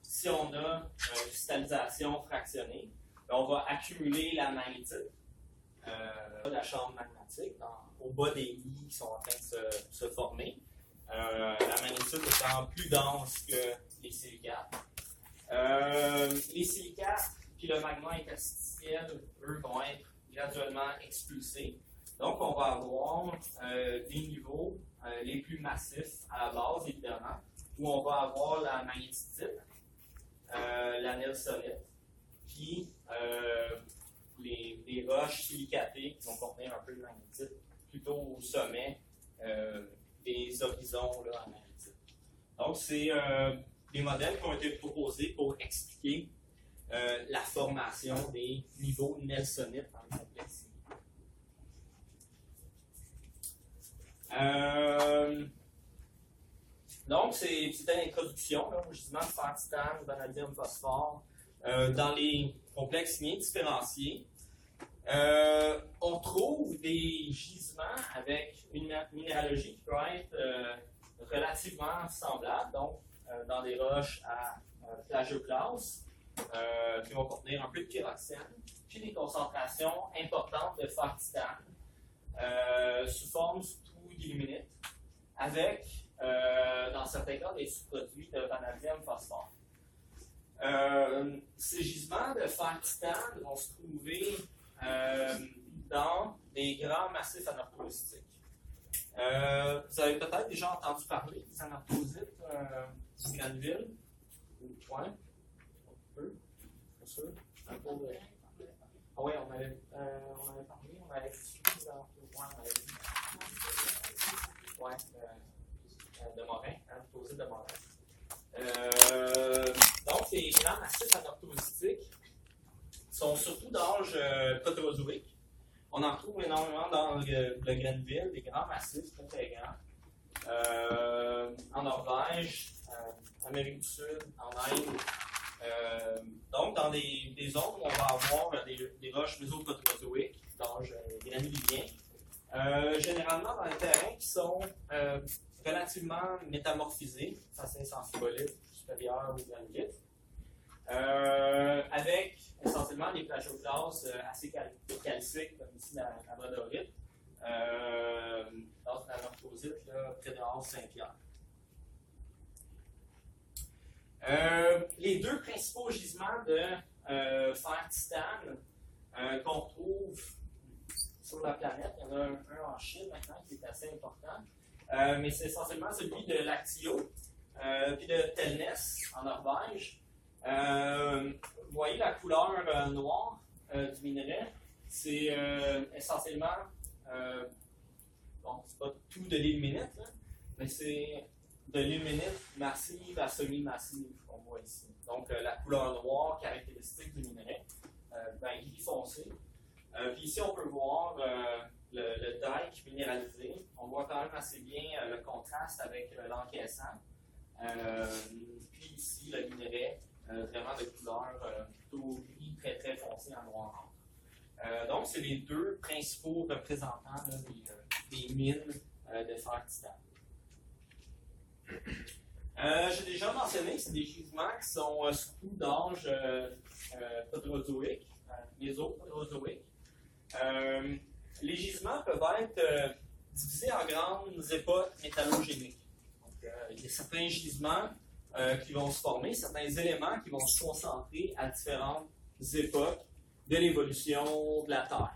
si on a une cristallisation fractionnée, on va accumuler la magnétite de la chambre magmatique au bas des lits qui sont en train de se former. La magnétite étant plus dense que les silicates. Les silicates puis le magma interstitiel, eux, vont être graduellement expulsés. Donc, on va avoir des niveaux les plus massifs à la base, évidemment, où on va avoir la magnétite, la nelsonite, puis les roches silicatées qui vont contenir un peu de magnétite, plutôt au sommet des horizons là, en magnétite. Donc, c'est des modèles qui ont été proposés pour expliquer la formation des niveaux nelsonites en complexité. Donc, c'est une petite introduction au gisement de fer titane, vanadium, phosphore. Dans les complexes miniers différenciés, on trouve des gisements avec une minéralogie qui peut être relativement semblable, donc dans des roches à plagioclase, qui vont contenir un peu de pyroxène, puis des concentrations importantes de fer titane, sous forme surtout d'illuminite, avec, dans certains cas, des sous-produits de vanadium phosphore. Ces gisements de fer titane vont se trouver dans des grands massifs anorthosistiques. Vous avez peut-être déjà entendu parler des anorthosites du Granville? Oui, un peu, bien sûr. Ah oui, on avait parlé, on avait discuté de Morin, anorthosite de Morin. Donc, ces grands massifs anorthosistiques sont surtout d'âge protérozoïque. On en trouve énormément dans le Granville, des grands massifs très très grands. En Norvège, Amérique du Sud, en Inde. Donc, dans des zones où on va avoir des roches mésoprotérozoïques d'âge granulien, généralement dans les terrains qui sont relativement métamorphisés, face à sensibolite supérieure ou granulite, avec essentiellement des plagioclases assez calciques, comme ici la brodorite, dans la anorthosite près de Saint-Pierre. Les deux principaux gisements de fer titane qu'on trouve sur la planète, il y en a un en Chine maintenant qui est assez important, mais c'est essentiellement celui de Lactio puis de Telnes en Norvège. Vous voyez la couleur noire du minerai, c'est essentiellement, bon, c'est pas tout de l'ilménite, mais c'est de l'ilménite massive à semi-massive qu'on voit ici. Donc la couleur noire caractéristique du minerai, gris foncé. Puis ici on peut voir le dike minéralisé. On voit quand même assez bien le contraste avec l'encaissant. Puis ici le minerai vraiment de couleur plutôt gris très très foncé en noir. Donc c'est les deux principaux représentants là, des mines de fer titane. J'ai déjà mentionné que c'est des gisements qui sont surtout d'âge protérozoïque, mésoprotérozoïque. Les gisements peuvent être divisés en grandes époques métallogéniques. Donc, il y a certains gisements qui vont se former, certains éléments qui vont se concentrer à différentes époques de l'évolution de la Terre.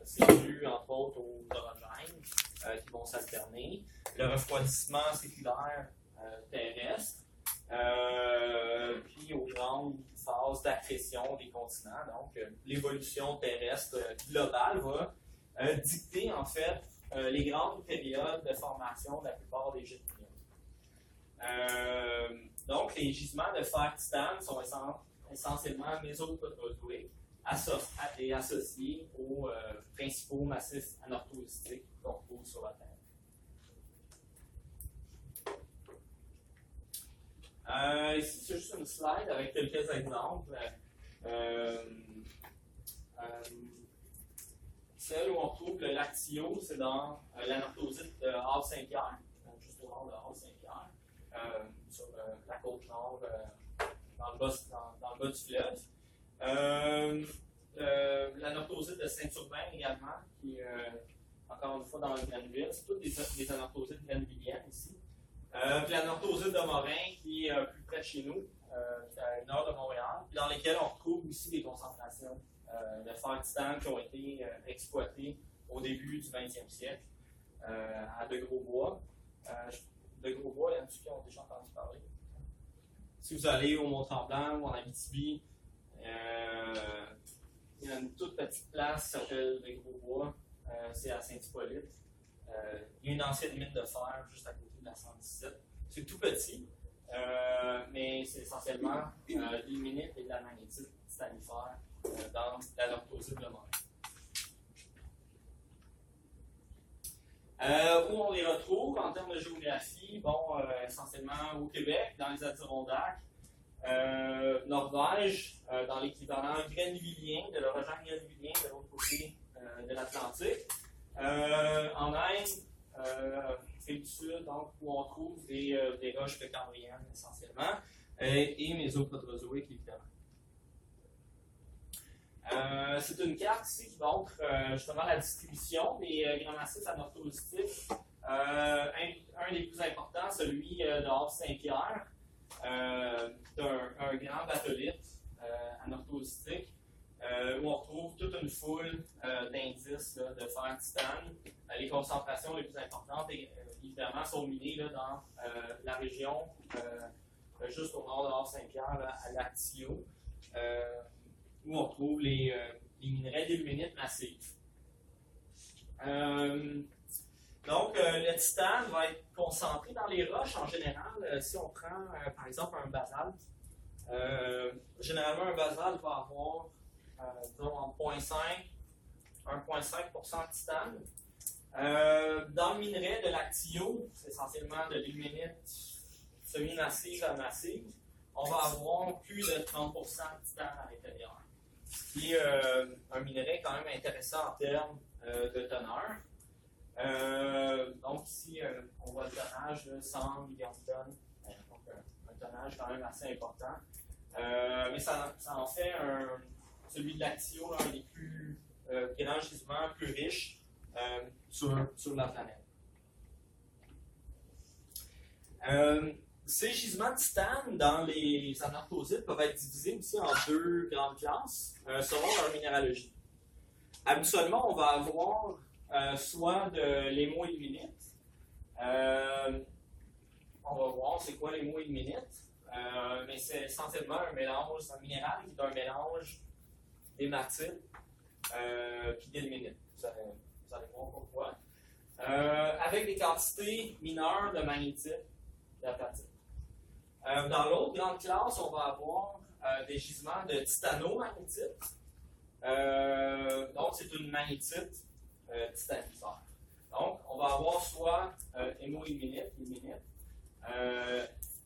C'est dû, entre autres, aux orogènes qui vont s'alterner, le refroidissement séculaire terrestre, puis aux grandes phases d'accrétion des continents. Donc, l'évolution terrestre globale va dicter, en fait, les grandes périodes de formation de la plupart des gîtes miniers. Donc, les gisements de fer titane sont essentiellement mésoprotérozoïques et associés aux principaux massifs anorthosistiques qu'on trouve sur la Terre. Ici, c'est juste une slide avec quelques exemples. Celle où on trouve le Lactio, c'est dans l'anorthosite de Saint-Pierre, juste au nord de Haute-Saint-Pierre, sur la côte nord, dans le bas du fleuve. L'anorthosite de Saint-Urbain également, qui est encore une fois dans le Grenville. C'est toutes des anorthosites grenvilliennes ici. Puis l'anorthosite de Morin, qui est plus près de chez nous, à une heure de Montréal, puis dans lesquelles on retrouve aussi des concentrations de fer titane qui ont été exploitées au début du 20e siècle à De Grosbois. De Grosbois, il y en a qui ont déjà entendu parler. Si vous allez au Mont-Tremblant ou en Abitibi, il y a une toute petite place qui s'appelle De Grosbois, c'est à Saint-Hippolyte. Il y a une ancienne mine de fer juste à côté de la 117. C'est tout petit, mais c'est essentiellement de l'ilménite et de la magnétite titanifère dans l'anorthosite de Morin. Où on les retrouve en termes de géographie? Bon, essentiellement au Québec, dans les Adirondacks, Norvège, dans l'équivalent grenvillien, de l'origine grenvillien de l'autre côté de l'Atlantique. En Inde, du Sud, donc, où on trouve des roches précambriennes essentiellement, et mésoprotérozoïques évidemment. C'est une carte ici qui montre justement la distribution des grands massifs anorthositiques. Un des plus importants, celui de Haute-Saint-Pierre, d'un grand batholithe anorthositique, où on retrouve toute une foule d'indices de fer titane. Les concentrations les plus importantes, évidemment, sont minées là, dans la région juste au nord de Haute-Saint-Pierre, à Lactio, où on trouve les minerais d'ilménite massifs. Donc, le titane va être concentré dans les roches en général. Si on prend, par exemple, un basalte, généralement, un basalte va avoir, disons, en 1,5% de titane. Dans le minerai de l'actio, c'est essentiellement de l'ilménite semi-massive à massive, on va avoir plus de 30% de titane à l'intérieur. Ce qui est un minerai quand même intéressant en termes de teneur. Donc ici, on voit le tonnage de 100 millions de tonnes, donc un tonnage quand même assez important. Mais ça en fait celui de l'actio, un des plus grands gisements, plus riches sur la planète. Ces gisements de titane dans les anorthosites peuvent être divisés aussi en deux grandes classes selon leur minéralogie. Habituellement, on va avoir soit de l'hémoilménite. On va voir c'est quoi l'hémoilménite, mais c'est essentiellement un mélange, c'est un minéral qui est un mélange d'hématite puis d'ilménite. Vous allez voir pourquoi. Avec des quantités mineures de magnétite, d'apatite. Dans l'autre grande classe, on va avoir des gisements de titanomagnétite. Donc, c'est une magnétite titanifère. Donc, on va avoir soit hémoilménite,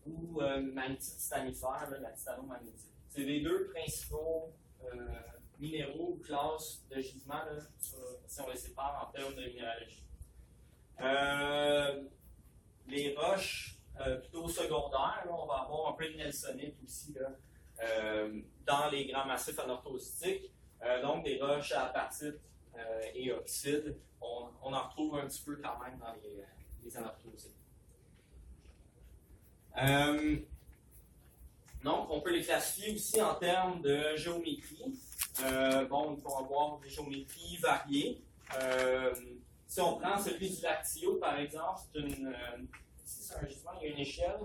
ou magnétite titanifère, la titanomagnétite. C'est les deux principaux minéraux ou classes de gisements, là, si on les sépare en termes de minéralogie. Les roches plutôt secondaires, là, on va avoir un peu de nelsonite aussi là, dans les grands massifs anorthositiques. Donc des roches à apatite et oxyde, on en retrouve un petit peu quand même dans les anorthosites. Donc on peut les classifier aussi en termes de géométrie. Bon, on va avoir des géométries variées. Si on prend celui du lactio, par exemple, ici c'est un gisement, il y a une échelle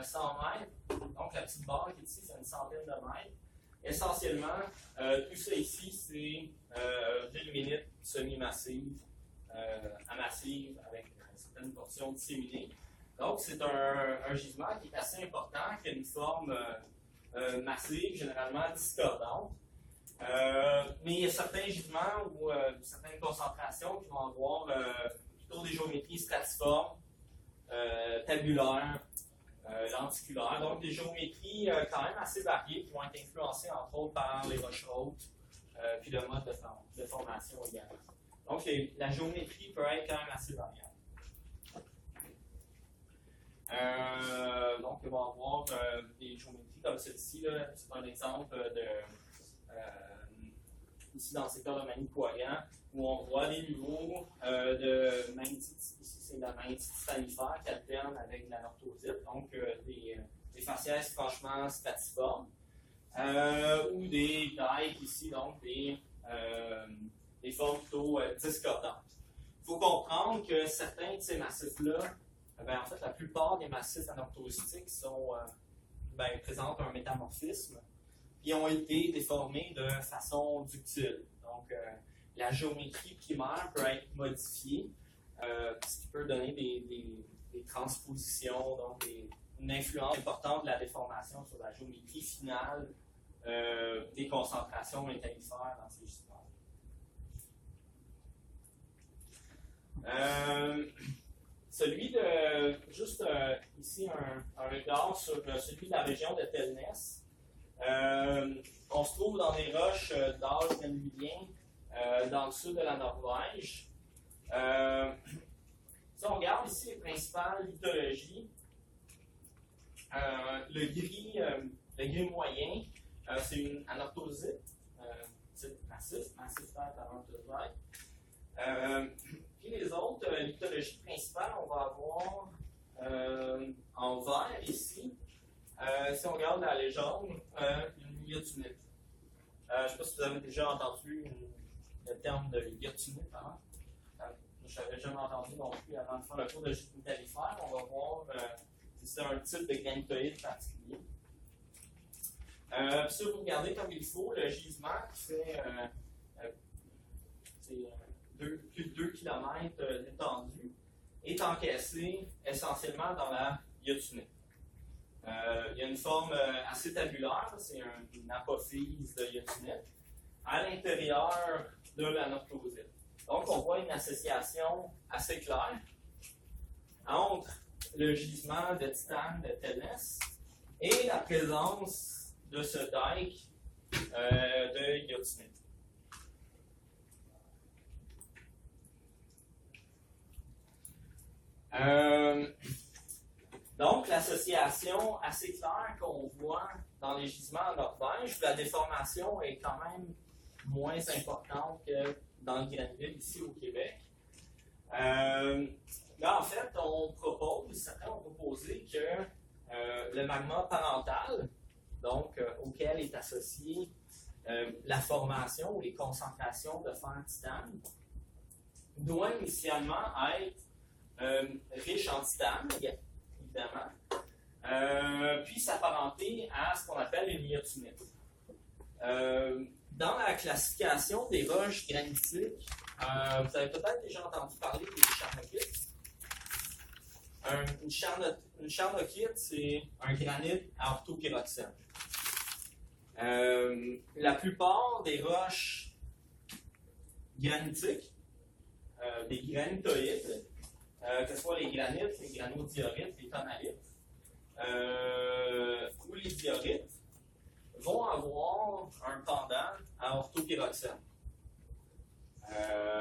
100 mètres. Donc la petite barre qui est ici, c'est une centaine de mètres. Essentiellement, tout ça ici, c'est de l'ilménite semi-massive à massive avec une certaine portion disséminée. Donc, c'est un gisement qui est assez important, qui a une forme massive, généralement discordante. Mais il y a certains gisements ou certaines concentrations qui vont avoir plutôt des géométries stratiformes, tabulaires, lenticulaires, donc des géométries quand même assez variées qui vont être influencées entre autres par les roches hautes puis le mode de formation également. Donc la géométrie peut être quand même assez variable. Donc, on va avoir des géométries comme celle-ci. C'est un exemple ici dans le secteur de Manicouagan, où on voit des niveaux de magnétite. Ici, c'est la magnétite titanifère qui alterne avec de la northosite, donc des faciès franchement stratiformes, ou des dikes ici, donc des formes plutôt discordantes. Il faut comprendre que certains de ces massifs-là, en fait, la plupart des massifs anorthosistiques présentent un métamorphisme et ont été déformés de façon ductile. Donc, la géométrie primaire peut être modifiée, ce qui peut donner des transpositions, donc une influence importante de la déformation sur la géométrie finale des concentrations métallifères dans ces gisements. Ici un regard sur celui de la région de Telness. On se trouve dans des roches d'âge granulien dans le sud de la Norvège. Si on regarde ici les principales lithologies, le gris moyen, c'est une anorthosite, type massif anorthosite. Puis les autres lithologies principales, on va avoir en vert ici, si on regarde la légende, une lyotunite. Je ne sais pas si vous avez déjà entendu le terme de lyotunite avant. Je n'avais jamais entendu non plus avant de faire le cours de gisement métallifère. On va voir si c'est un type de granitoïde particulier. Si vous regardez comme il faut, le gisement qui fait plus de 2 km d'étendue est encaissé essentiellement dans la lyotunite. Il y a une forme assez tabulaire, c'est une apophyse de lyotunite à l'intérieur de l'anorthosite. Donc, on voit une association assez claire entre le gisement de titane de Telness et la présence de ce dike de lyotunite. Donc, l'association assez claire qu'on voit dans les gisements en Norvège, la déformation est quand même moins importante que dans le granulite ici au Québec. Là, en fait, certains ont proposé que le magma parental, donc auquel est associée la formation ou les concentrations de fer-titane, doit initialement être riche en titane, évidemment, puis s'apparenter à ce qu'on appelle une lyotunite. Dans la classification des roches granitiques, vous avez peut-être déjà entendu parler des charnokites. Une charnokite, c'est un granit à orthopyroxène. La plupart des roches granitiques, des granitoïdes, que ce soit les granites, les granodiorites, les tonalites, ou les diorites, vont avoir un pendant à orthopyroxène.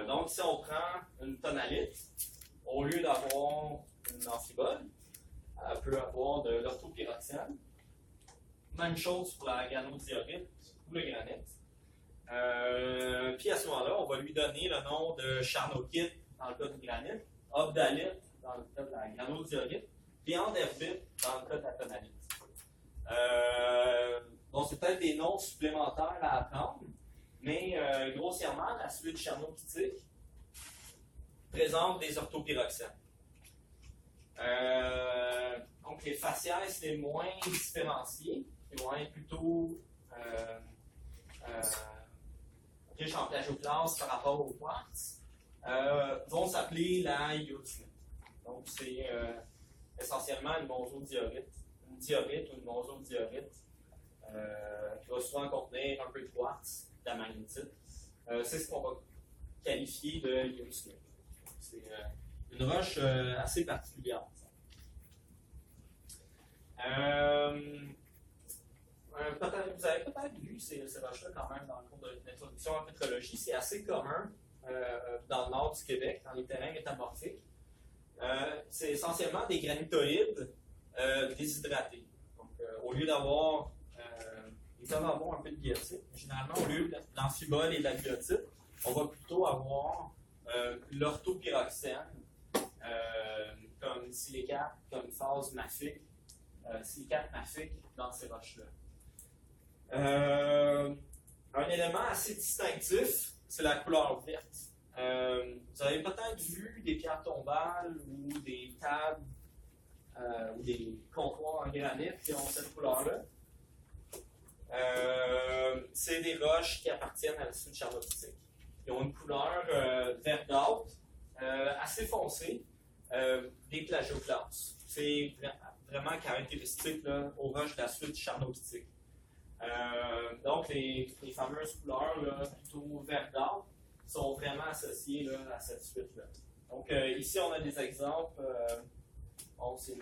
Donc, si on prend une tonalite, au lieu d'avoir une amphibole, elle peut avoir de l'orthopyroxène. Même chose pour la granodiorite ou le granite. Puis à ce moment-là, on va lui donner le nom de charnokite dans le cas du granite, obdalite dans le cas de la granodiorite, puis anderbite dans le cas de la tonalite. Bon, c'est peut-être des noms supplémentaires à apprendre, mais grossièrement, la suite charnokitique présente des orthopyroxènes. Donc, les faciès les moins différenciés, qui vont être plutôt riches en plagioclase par rapport au quartz, vont s'appeler la lyotunite. Donc, c'est essentiellement une mosodiorite, une diorite ou une mosodiorite, qui va souvent contenir un peu de quartz, de la magnétite. C'est ce qu'on va qualifier de lyotunite. C'est une roche assez particulière. Vous avez peut-être vu ces roches-là quand même dans le cours d'introduction en pétrologie. C'est assez commun dans le nord du Québec, dans les terrains métamorphiques. C'est essentiellement des granitoïdes déshydratés. Donc, au lieu d'avoir, ils peuvent avoir un peu de biotype, mais généralement, au lieu de l'amphibole et de la biotype, on va plutôt avoir l'orthopyroxène, comme silicate, comme phase mafique, silicate mafique dans ces roches-là. Un élément assez distinctif, c'est la couleur verte. Vous avez peut-être vu des pierres tombales ou des tables ou des comptoirs en granit qui ont cette couleur-là. C'est des roches qui appartiennent à l'acide charnoctique. Ils ont une couleur verdâtre, assez foncée, des plagioclases. C'est vraiment caractéristique là, aux roches d'acide charnoctique. Donc, les fameuses couleurs là, plutôt verdâtres sont vraiment associées là, à cette suite-là. Donc, ici, on a des exemples. C'est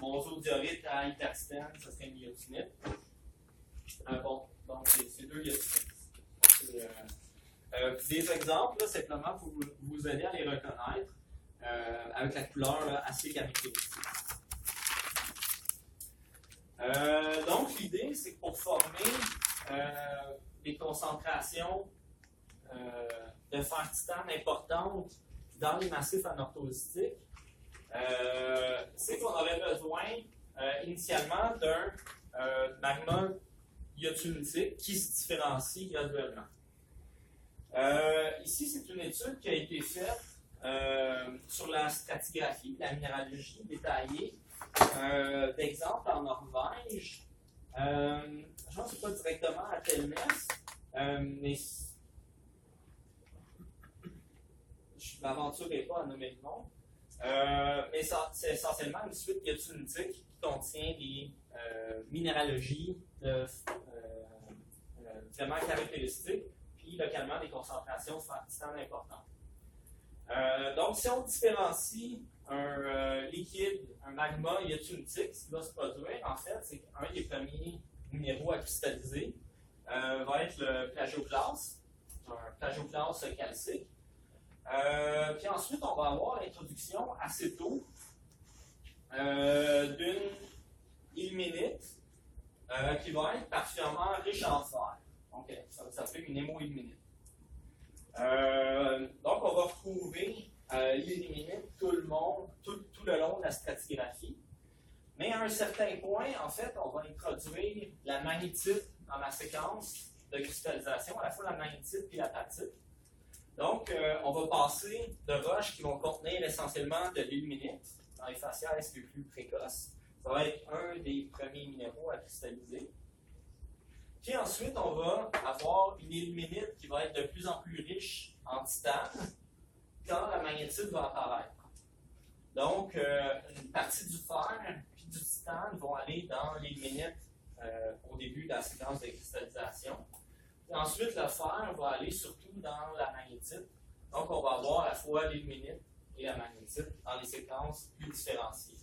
monzodiorite à hyperstène, ça serait une iotinite. Donc, c'est deux iotinites. Des exemples, là, simplement pour vous aider à les reconnaître avec la couleur là, assez caractéristique. Donc, l'idée, c'est que pour former des concentrations de fer titane importantes dans les massifs anorthosistiques, c'est qu'on aurait besoin initialement d'un magma iotinitique qui se différencie graduellement. Ici, c'est une étude qui a été faite sur la stratigraphie, la minéralogie détaillée d'exemple en Norvège. Je ne sais pas directement à Telmes, mais je ne m'aventurerai pas à nommer le nom. Mais c'est essentiellement une suite iotinitique qui contient des minéralogies vraiment caractéristiques, puis localement des concentrations de fer titane importantes. Donc, si on différencie un liquide, un magma iotinitique, ce qui va se produire, en fait, c'est qu'un des premiers minéraux à cristalliser va être le plagioclase, un plagioclase calcique. Puis ensuite, on va avoir l'introduction assez tôt d'une ilménite qui va être particulièrement riche en fer. Donc, ça va s'appeler une hémoilménite. Donc, on va retrouver l'ilménite tout le long de la stratigraphie. Mais à un certain point, en fait, on va introduire la magnétite dans la séquence de cristallisation, à la fois la magnétite et l'apatite. Donc, on va passer de roches qui vont contenir essentiellement de l'ilménite dans les faciès les plus précoces. Ça va être un des premiers minéraux à cristalliser. Puis ensuite, on va avoir une ilménite qui va être de plus en plus riche en titane quand la magnétite va apparaître. Donc, une partie du fer puis du titane vont aller dans l'ilménite au début de la séquence de cristallisation. Puis ensuite, le fer va aller surtout dans la magnétite. Donc, on va avoir à la fois l'ilménite et la magnétite dans les séquences plus différenciées.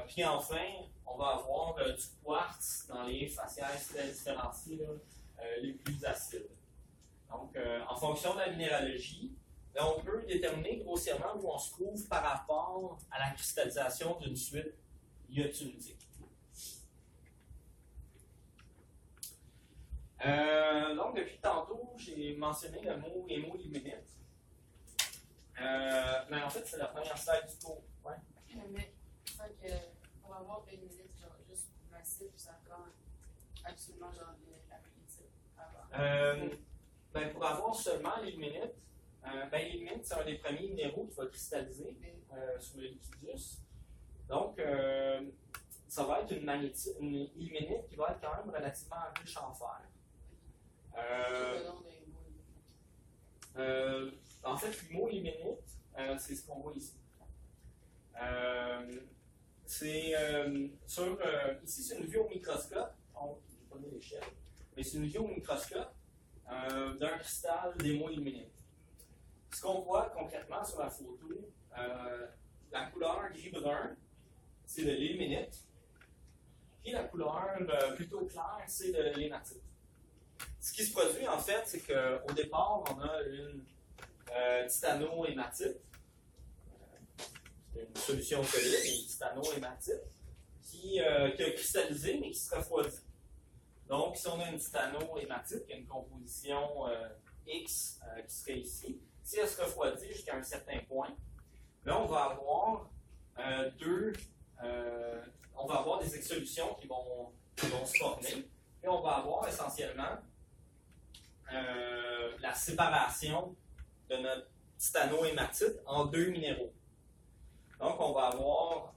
Puis enfin, on va avoir du quartz dans les faciès très différenciés les plus acides. Donc, en fonction de la minéralogie, là, on peut déterminer grossièrement où on se trouve par rapport à la cristallisation d'une suite iotinitique. Donc, depuis tantôt, j'ai mentionné le mot hémoilménite. Mais en fait, c'est la première slide du cours. Ouais. Mais pour avoir une minute, genre juste massif, ça prend absolument genre la magnétite avant. Pour avoir seulement l'ilménite, l'ilménite, c'est un des premiers minéraux qui va cristalliser sur le liquidus. Donc, ça va être une ilménite qui va être quand même relativement riche en fer. En fait, l'hémoilménite, c'est ce qu'on voit ici. Ici, c'est une vue au microscope. Je n'ai pas mis l'échelle, mais c'est une vue au microscope d'un cristal d'hémoilménite. Ce qu'on voit concrètement sur la photo, la couleur gris-brun, c'est de l'ilménite. Puis la couleur plutôt claire, c'est de l'hématite. Ce qui se produit, en fait, c'est qu'au départ, on a une titano-hématite. une solution solide, une titano-hématite, qui a cristallisé mais qui se refroidit. Donc, si on a une titano-hématite qui a une composition X qui serait ici, si elle se refroidit jusqu'à un certain point, là, on va avoir on va avoir des exsolutions qui vont se former, et on va avoir essentiellement la séparation de notre titano-hématite en deux minéraux. Donc, on va avoir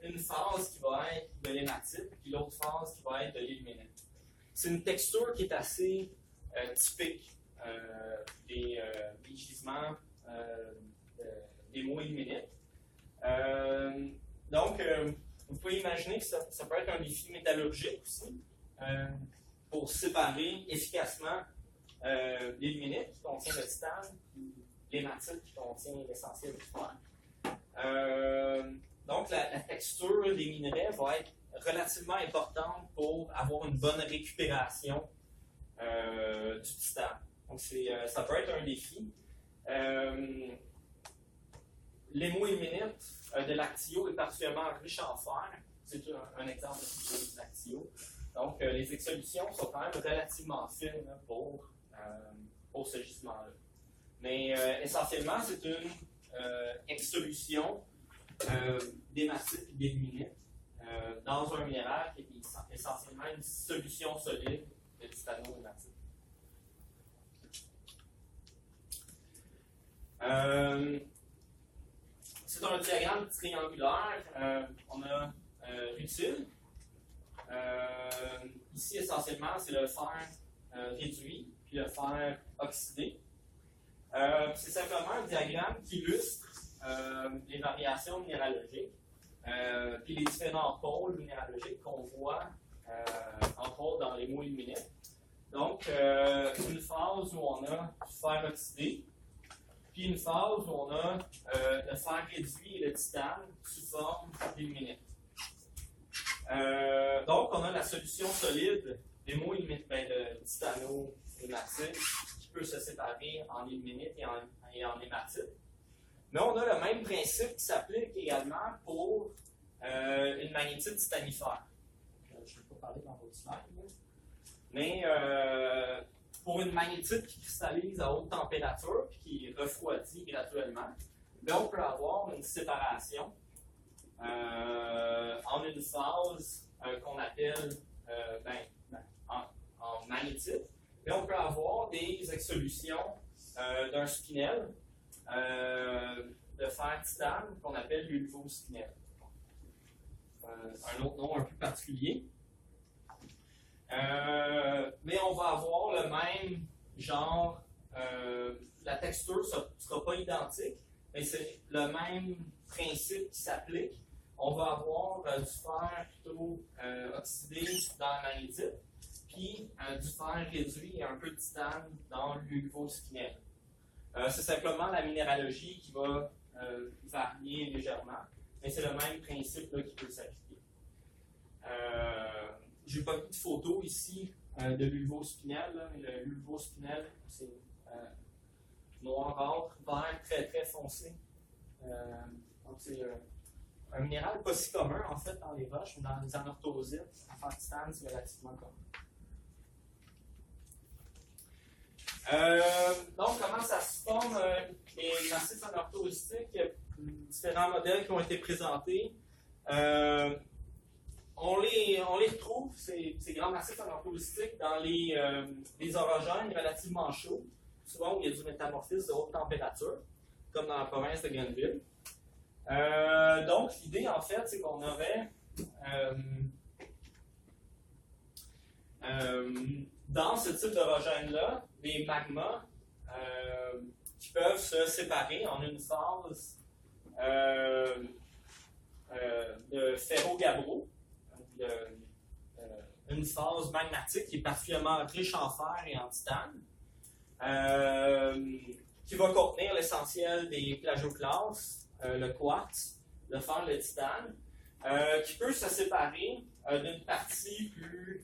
une phase qui va être de l'hématite, puis l'autre phase qui va être de l'ilménite. C'est une texture qui est assez typique des gisements d'hémo-ilménite. Donc, vous pouvez imaginer que ça peut être un défi métallurgique aussi pour séparer efficacement l'ilménite qui contient le titane et l'hématite qui contient l'essentiel du fer. Donc, la texture des minerais va être relativement importante pour avoir une bonne récupération du titane. Donc, ça peut être un défi. L'hémo-ilménite de l'actio est particulièrement riche en fer. C'est un exemple de l'actio. Donc, les exsolutions sont quand même relativement fines pour ce gisement-là. Mais essentiellement, c'est une exsolution d'hématite et d'ilménite dans un minéral qui est essentiellement une solution solide de titano-hématite. C'est un diagramme triangulaire. On a rutile. Ici, essentiellement, c'est le fer réduit puis le fer oxydé. C'est simplement un diagramme qui illustre les variations minéralogiques puis les différents pôles minéralogiques qu'on voit entre autres dans les hémo-ilménites. Donc, une phase où on a du fer oxydé, puis une phase où on a le fer réduit et le titane sous forme d'ilménite. Donc, on a la solution solide d'hémo-ilménite, de titano-hématite, qui peut se séparer en ilménite et en hématite. Mais on a le même principe qui s'applique également pour une magnétite titanifère. Je ne vais pas parler dans votre slide, mais pour une magnétite qui cristallise à haute température et qui refroidit graduellement, on peut avoir une séparation en une phase qu'on appelle en magnétite. Et on peut avoir des exsolutions d'un spinel de fer titane qu'on appelle l'ulvospinel. Un autre nom un peu particulier. Mais on va avoir le même genre, la texture ne sera pas identique, mais c'est le même principe qui s'applique. On va avoir du fer plutôt oxydé dans la magnétite, puis du fer réduit et un peu de titane dans l'ulvospinel. C'est simplement la minéralogie qui va varier légèrement, mais c'est le même principe là, qui peut s'appliquer. Je n'ai pas mis de photo ici de l'ulvospinel, mais l'ulvospinel, c'est noirâtre, vert, très très foncé. Donc c'est un minéral pas si commun en fait dans les roches, mais dans les anorthosites, en titane, c'est relativement commun. Donc, comment ça se forme les massifs anorthositiques? Il y a différents modèles qui ont été présentés. On les retrouve, ces grands massifs anorthositiques, dans les orogènes relativement chauds, souvent où il y a du métamorphisme de haute température, comme dans la province de Grenville. Donc, l'idée, en fait, c'est qu'on aurait dans ce type d'orogène-là, des magmas qui peuvent se séparer en une phase de ferro-gabbro, une phase magmatique qui est particulièrement riche en fer et en titane, qui va contenir l'essentiel des plagioclastes, le quartz, le fer, le titane, qui peut se séparer d'une partie plus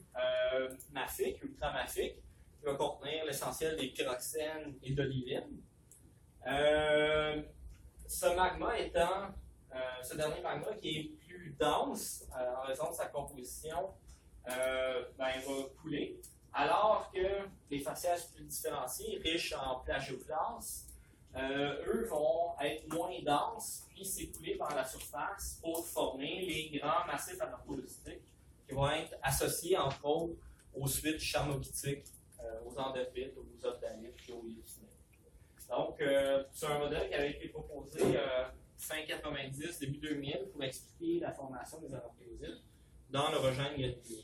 mafique, ultramafique, qui va contenir l'essentiel des pyroxènes et d'olivine. Ce magma étant sa composition, il va couler. Alors que les faciès plus différenciés, riches en plagioclaste, eux vont être moins denses puis s'écouler par la surface pour former les grands massifs anarcholeuciques qui vont être associés, entre autres, aux suites charnophytiques, aux endophytes, aux ophthalmites et aux leucinites. Donc, c'est un modèle qui avait été proposé fin 90, début 2000 pour expliquer la formation des anarcholeucites dans l'orogène granulier.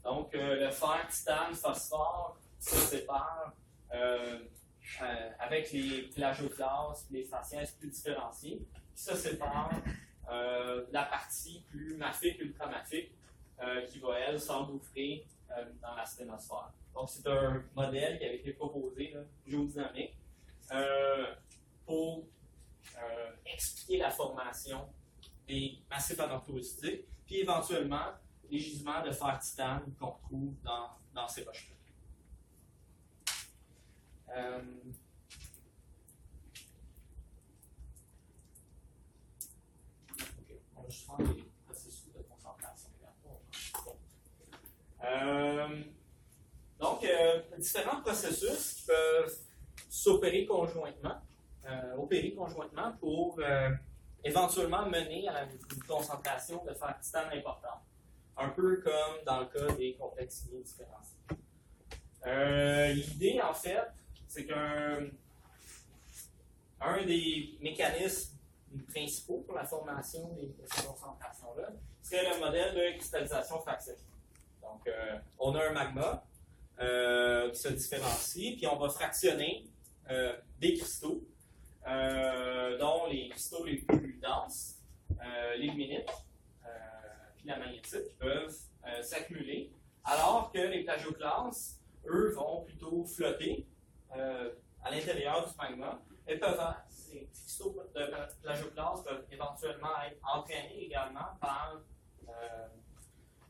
Donc, le fer, titane, phosphore se séparent avec les plagioclastes, les faciès plus différenciés, qui se séparent de la partie plus mafique, ultramafique, qui va, elle, s'engouffrer dans la sténosphère. Donc, c'est un modèle qui avait été proposé, là, géodynamique, pour expliquer la formation des massifs anarcholeuciques, puis éventuellement les gisements de fer titane qu'on retrouve dans ces roches-là. On va juste faire les processus de concentration. Donc, différents processus qui peuvent s'opérer conjointement, pour éventuellement mener à une concentration de fer titane importante. Un peu comme dans le cas des complexes différenciés. L'idée, en fait, c'est qu'un des mécanismes principaux pour la formation de ces concentrations-là serait le modèle de cristallisation fractionnée. Donc, on a un magma qui se différencie, puis on va fractionner des cristaux, dont les cristaux les plus denses, l'ilménite, puis la magnétite, qui peuvent s'accumuler, alors que les plagioclastes, eux, vont plutôt flotter à l'intérieur du magma, et ces cristaux de plagioclastes peuvent éventuellement être entraînés également par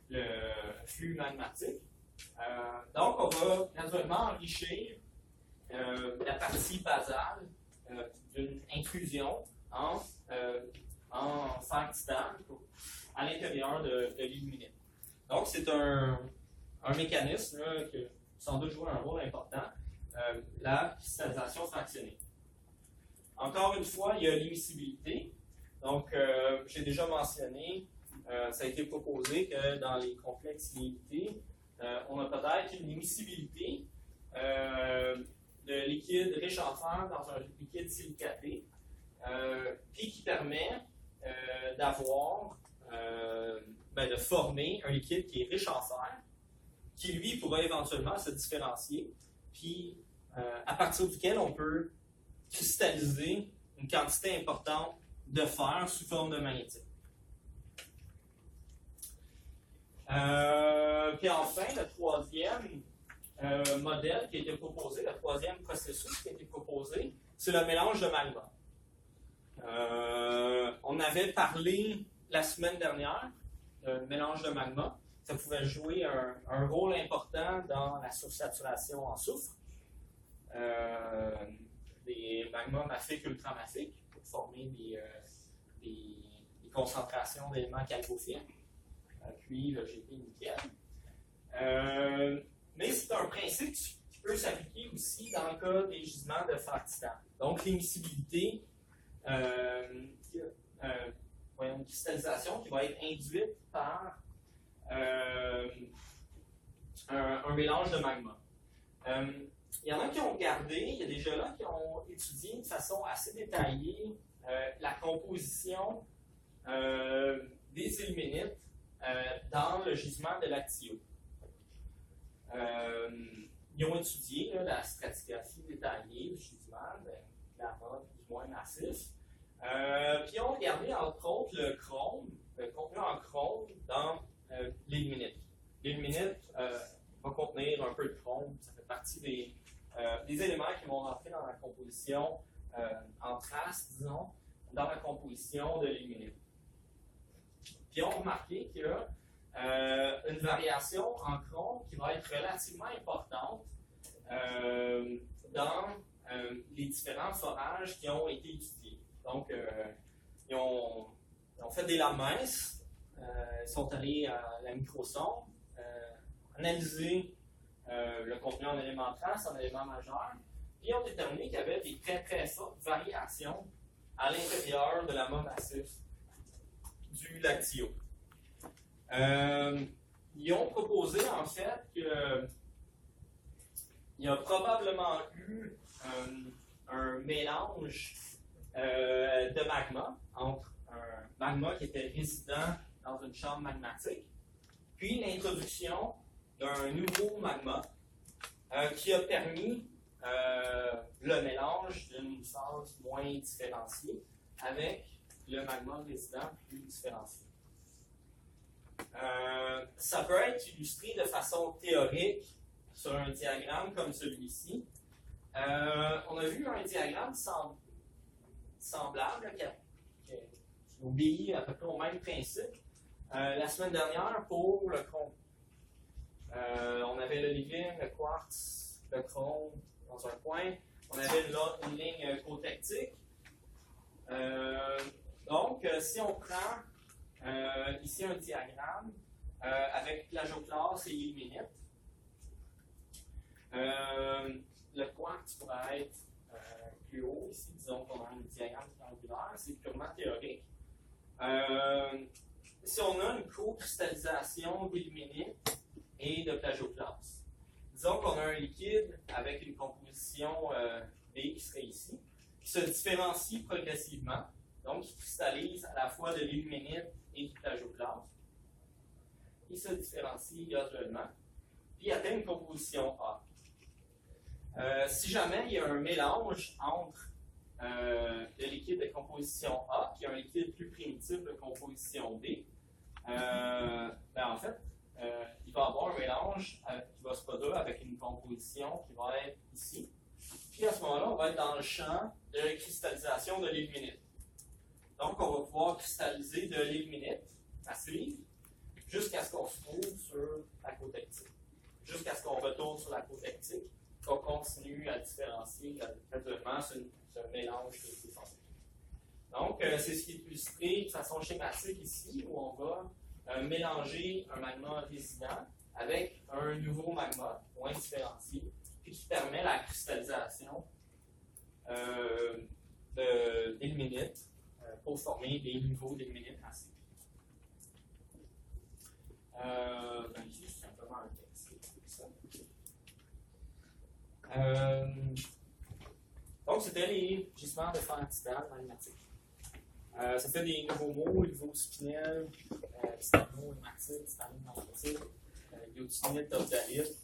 le flux magmatique. Donc, on va graduellement enrichir la partie basale d'une intrusion en fer titane à l'intérieur de l'ilménite. Donc, c'est un mécanisme là, qui sans doute joue un rôle important, la cristallisation fractionnée. Encore une fois, il y a l'immiscibilité. Donc, j'ai déjà mentionné, ça a été proposé que dans les complexes illimités, on a peut-être une immiscibilité de liquide riche en fer dans un liquide silicaté, puis qui permet d'avoir, de former un liquide qui est riche en fer, qui lui pourra éventuellement se différencier, puis à partir duquel on peut cristalliser une quantité importante de fer sous forme de magnétite. Puis enfin, le troisième modèle qui a été proposé, le troisième processus qui a été proposé, c'est le mélange de magma. On avait parlé la semaine dernière d'un mélange de magma. Ça pouvait jouer un rôle important dans la sursaturation en soufre, des magmas mafiques ultramafiques pour former des concentrations d'éléments chalcophiles, puis le GP nickel. Mais c'est un principe qui peut s'appliquer aussi dans le cas des gisements de fer titane. Donc, l'émiscibilité, une cristallisation qui va être induite par un mélange de magma. Il y en a qui ont regardé, il y a des gens qui ont étudié de façon assez détaillée la composition des ilménites dans le gisement de l'Actio. Ils ont étudié la stratigraphie détaillée du gisement, plasma plus ou moins massif. Puis ils ont regardé entre autres le contenu en chrome dans l'ilménite. L'ilménite va contenir un peu de chrome, ça fait partie des éléments qui vont rentrer dans la composition en trace, disons, dans la composition de l'ilménite. Puis ils ont remarqué qu'il y a une variation en chrome qui va être relativement importante dans les différents forages qui ont été étudiés. Donc, ils ont fait des lames minces Ils sont allés à la microsonde, analyser le contenu en éléments traces, en éléments majeurs, puis ont déterminé qu'il y avait des très très fortes variations à l'intérieur de l'amas massif du lactio. Ils ont proposé en fait qu'il y a probablement eu un mélange de magma entre un magma qui était résident dans une chambre magmatique, puis l'introduction d'un nouveau magma qui a permis le mélange d'une phase moins différenciée avec le magma résident plus différencié. Ça peut être illustré de façon théorique sur un diagramme comme celui-ci. On a vu un diagramme semblable qui obéit à peu près au même principe. La semaine dernière, pour le chrome, on avait le lignin, le quartz, le chrome dans un coin. On avait une ligne cotectique. Donc, si on prend ici un diagramme avec plagioclase et ilménite, le quartz pourrait être plus haut. Ici, disons qu'on a un diagramme triangulaire, c'est purement théorique. Si on a une co-cristallisation d'ilménite et de plagioclase, disons qu'on a un liquide avec une composition B qui serait ici, qui se différencie progressivement, donc qui cristallise à la fois de l'ilménite et du plagioclase. Il se différencie graduellement, puis atteint une composition A. Si jamais il y a un mélange entre le liquide de composition A, qui est un liquide plus primitif de composition B, en fait, il va y avoir un mélange qui va se produire avec une composition qui va être ici. Puis à ce moment-là, on va être dans le champ de cristallisation de l'ilménite. Donc, on va pouvoir cristalliser de l'ilménite passive jusqu'à ce qu'on se trouve sur la cotectique. Jusqu'à ce qu'on retourne sur la cotectique, qu'on continue à différencier graduellement ce mélange qui est formé. Donc, c'est ce qui est illustré de façon schématique ici, où on va mélanger un magma résident avec un nouveau magma moins différencié, puis qui permet la cristallisation d'ilménite pour former des niveaux d'ilménite acide. Ici, c'est simplement un texte. Donc, c'était les gisements de fer titane magmatique. Ça fait des nouveaux mots, ivospinel, titano-hématite, titano-magmatite, iotinite d'ordalite.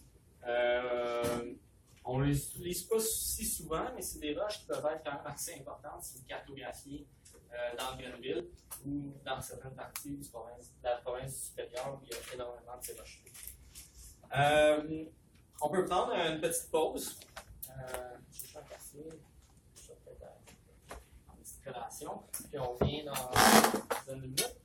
On ne les utilise pas si souvent, mais c'est des roches qui peuvent être quand même assez importantes si vous cartographiez dans Grenville ou dans certaines parties de la province supérieure où il y a énormément de ces roches. On peut prendre une petite pause. Je vais faire café. Je vais peut-être en petite collation. Puis on revient dans une dizaine de minutes.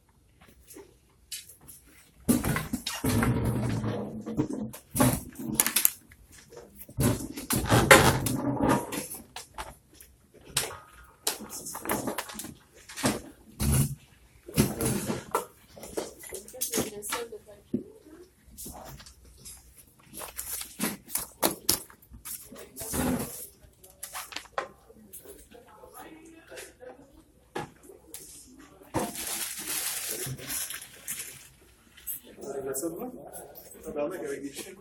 Ça de moi? Tabarnak avec des chiens.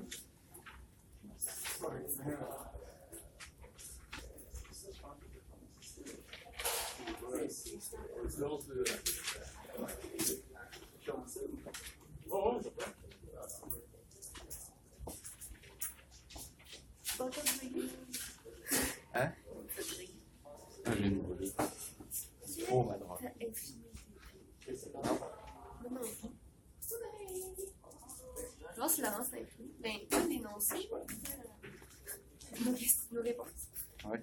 Hein? Je vais me voler. Oh, ma droite. Je vois si l'avance est infini. Ben, pas d'énoncer. Nos réponses. Ouais.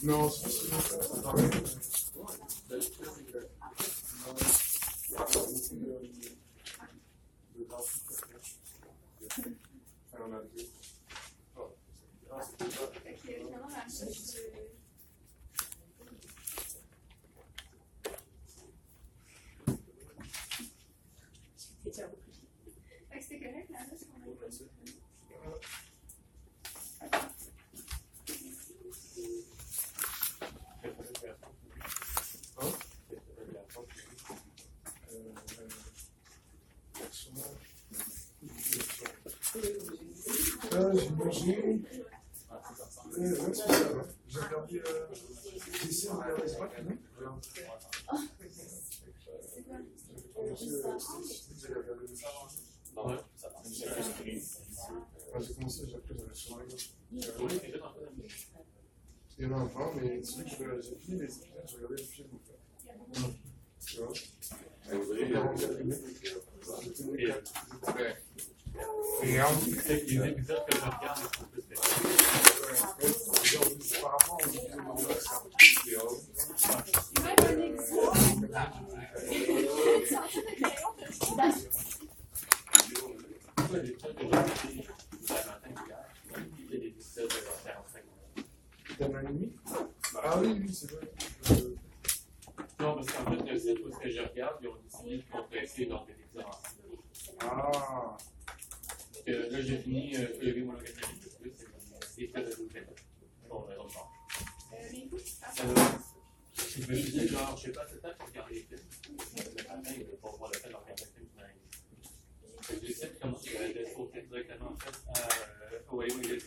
Non, c'est pas si longtemps, ça paraît. On a vu. C'était correct, là, ce qu'on a dit. J'imagine. Ouais, c'est ça. J'ai regardé. J'ai essayé de regarder ça. J'ai commencé, j'ai appris, j'avais sur il y en a un 20, mais c'est vrai que j'ai fini les épisodes, j'ai regardé le film. Tu vois? Et un les épisodes que je regarde sont plus par rapport aux épisodes, ah oui, c'est vrai. Non, parce qu'en fait, le site où je regarde, ils ont décidé de compresser donc des épisodes ensemble. Ah. Là, j'ai fini mon organisation, c'est des faits de l'hôtel. Bon, on va je me suis dit, genre, je sais pas, c'est temps pour regarder les films. Le matin, pour voir le fait de regarder le film. J'ai décidé de commencer à aller sauter directement en fait au Hollywood.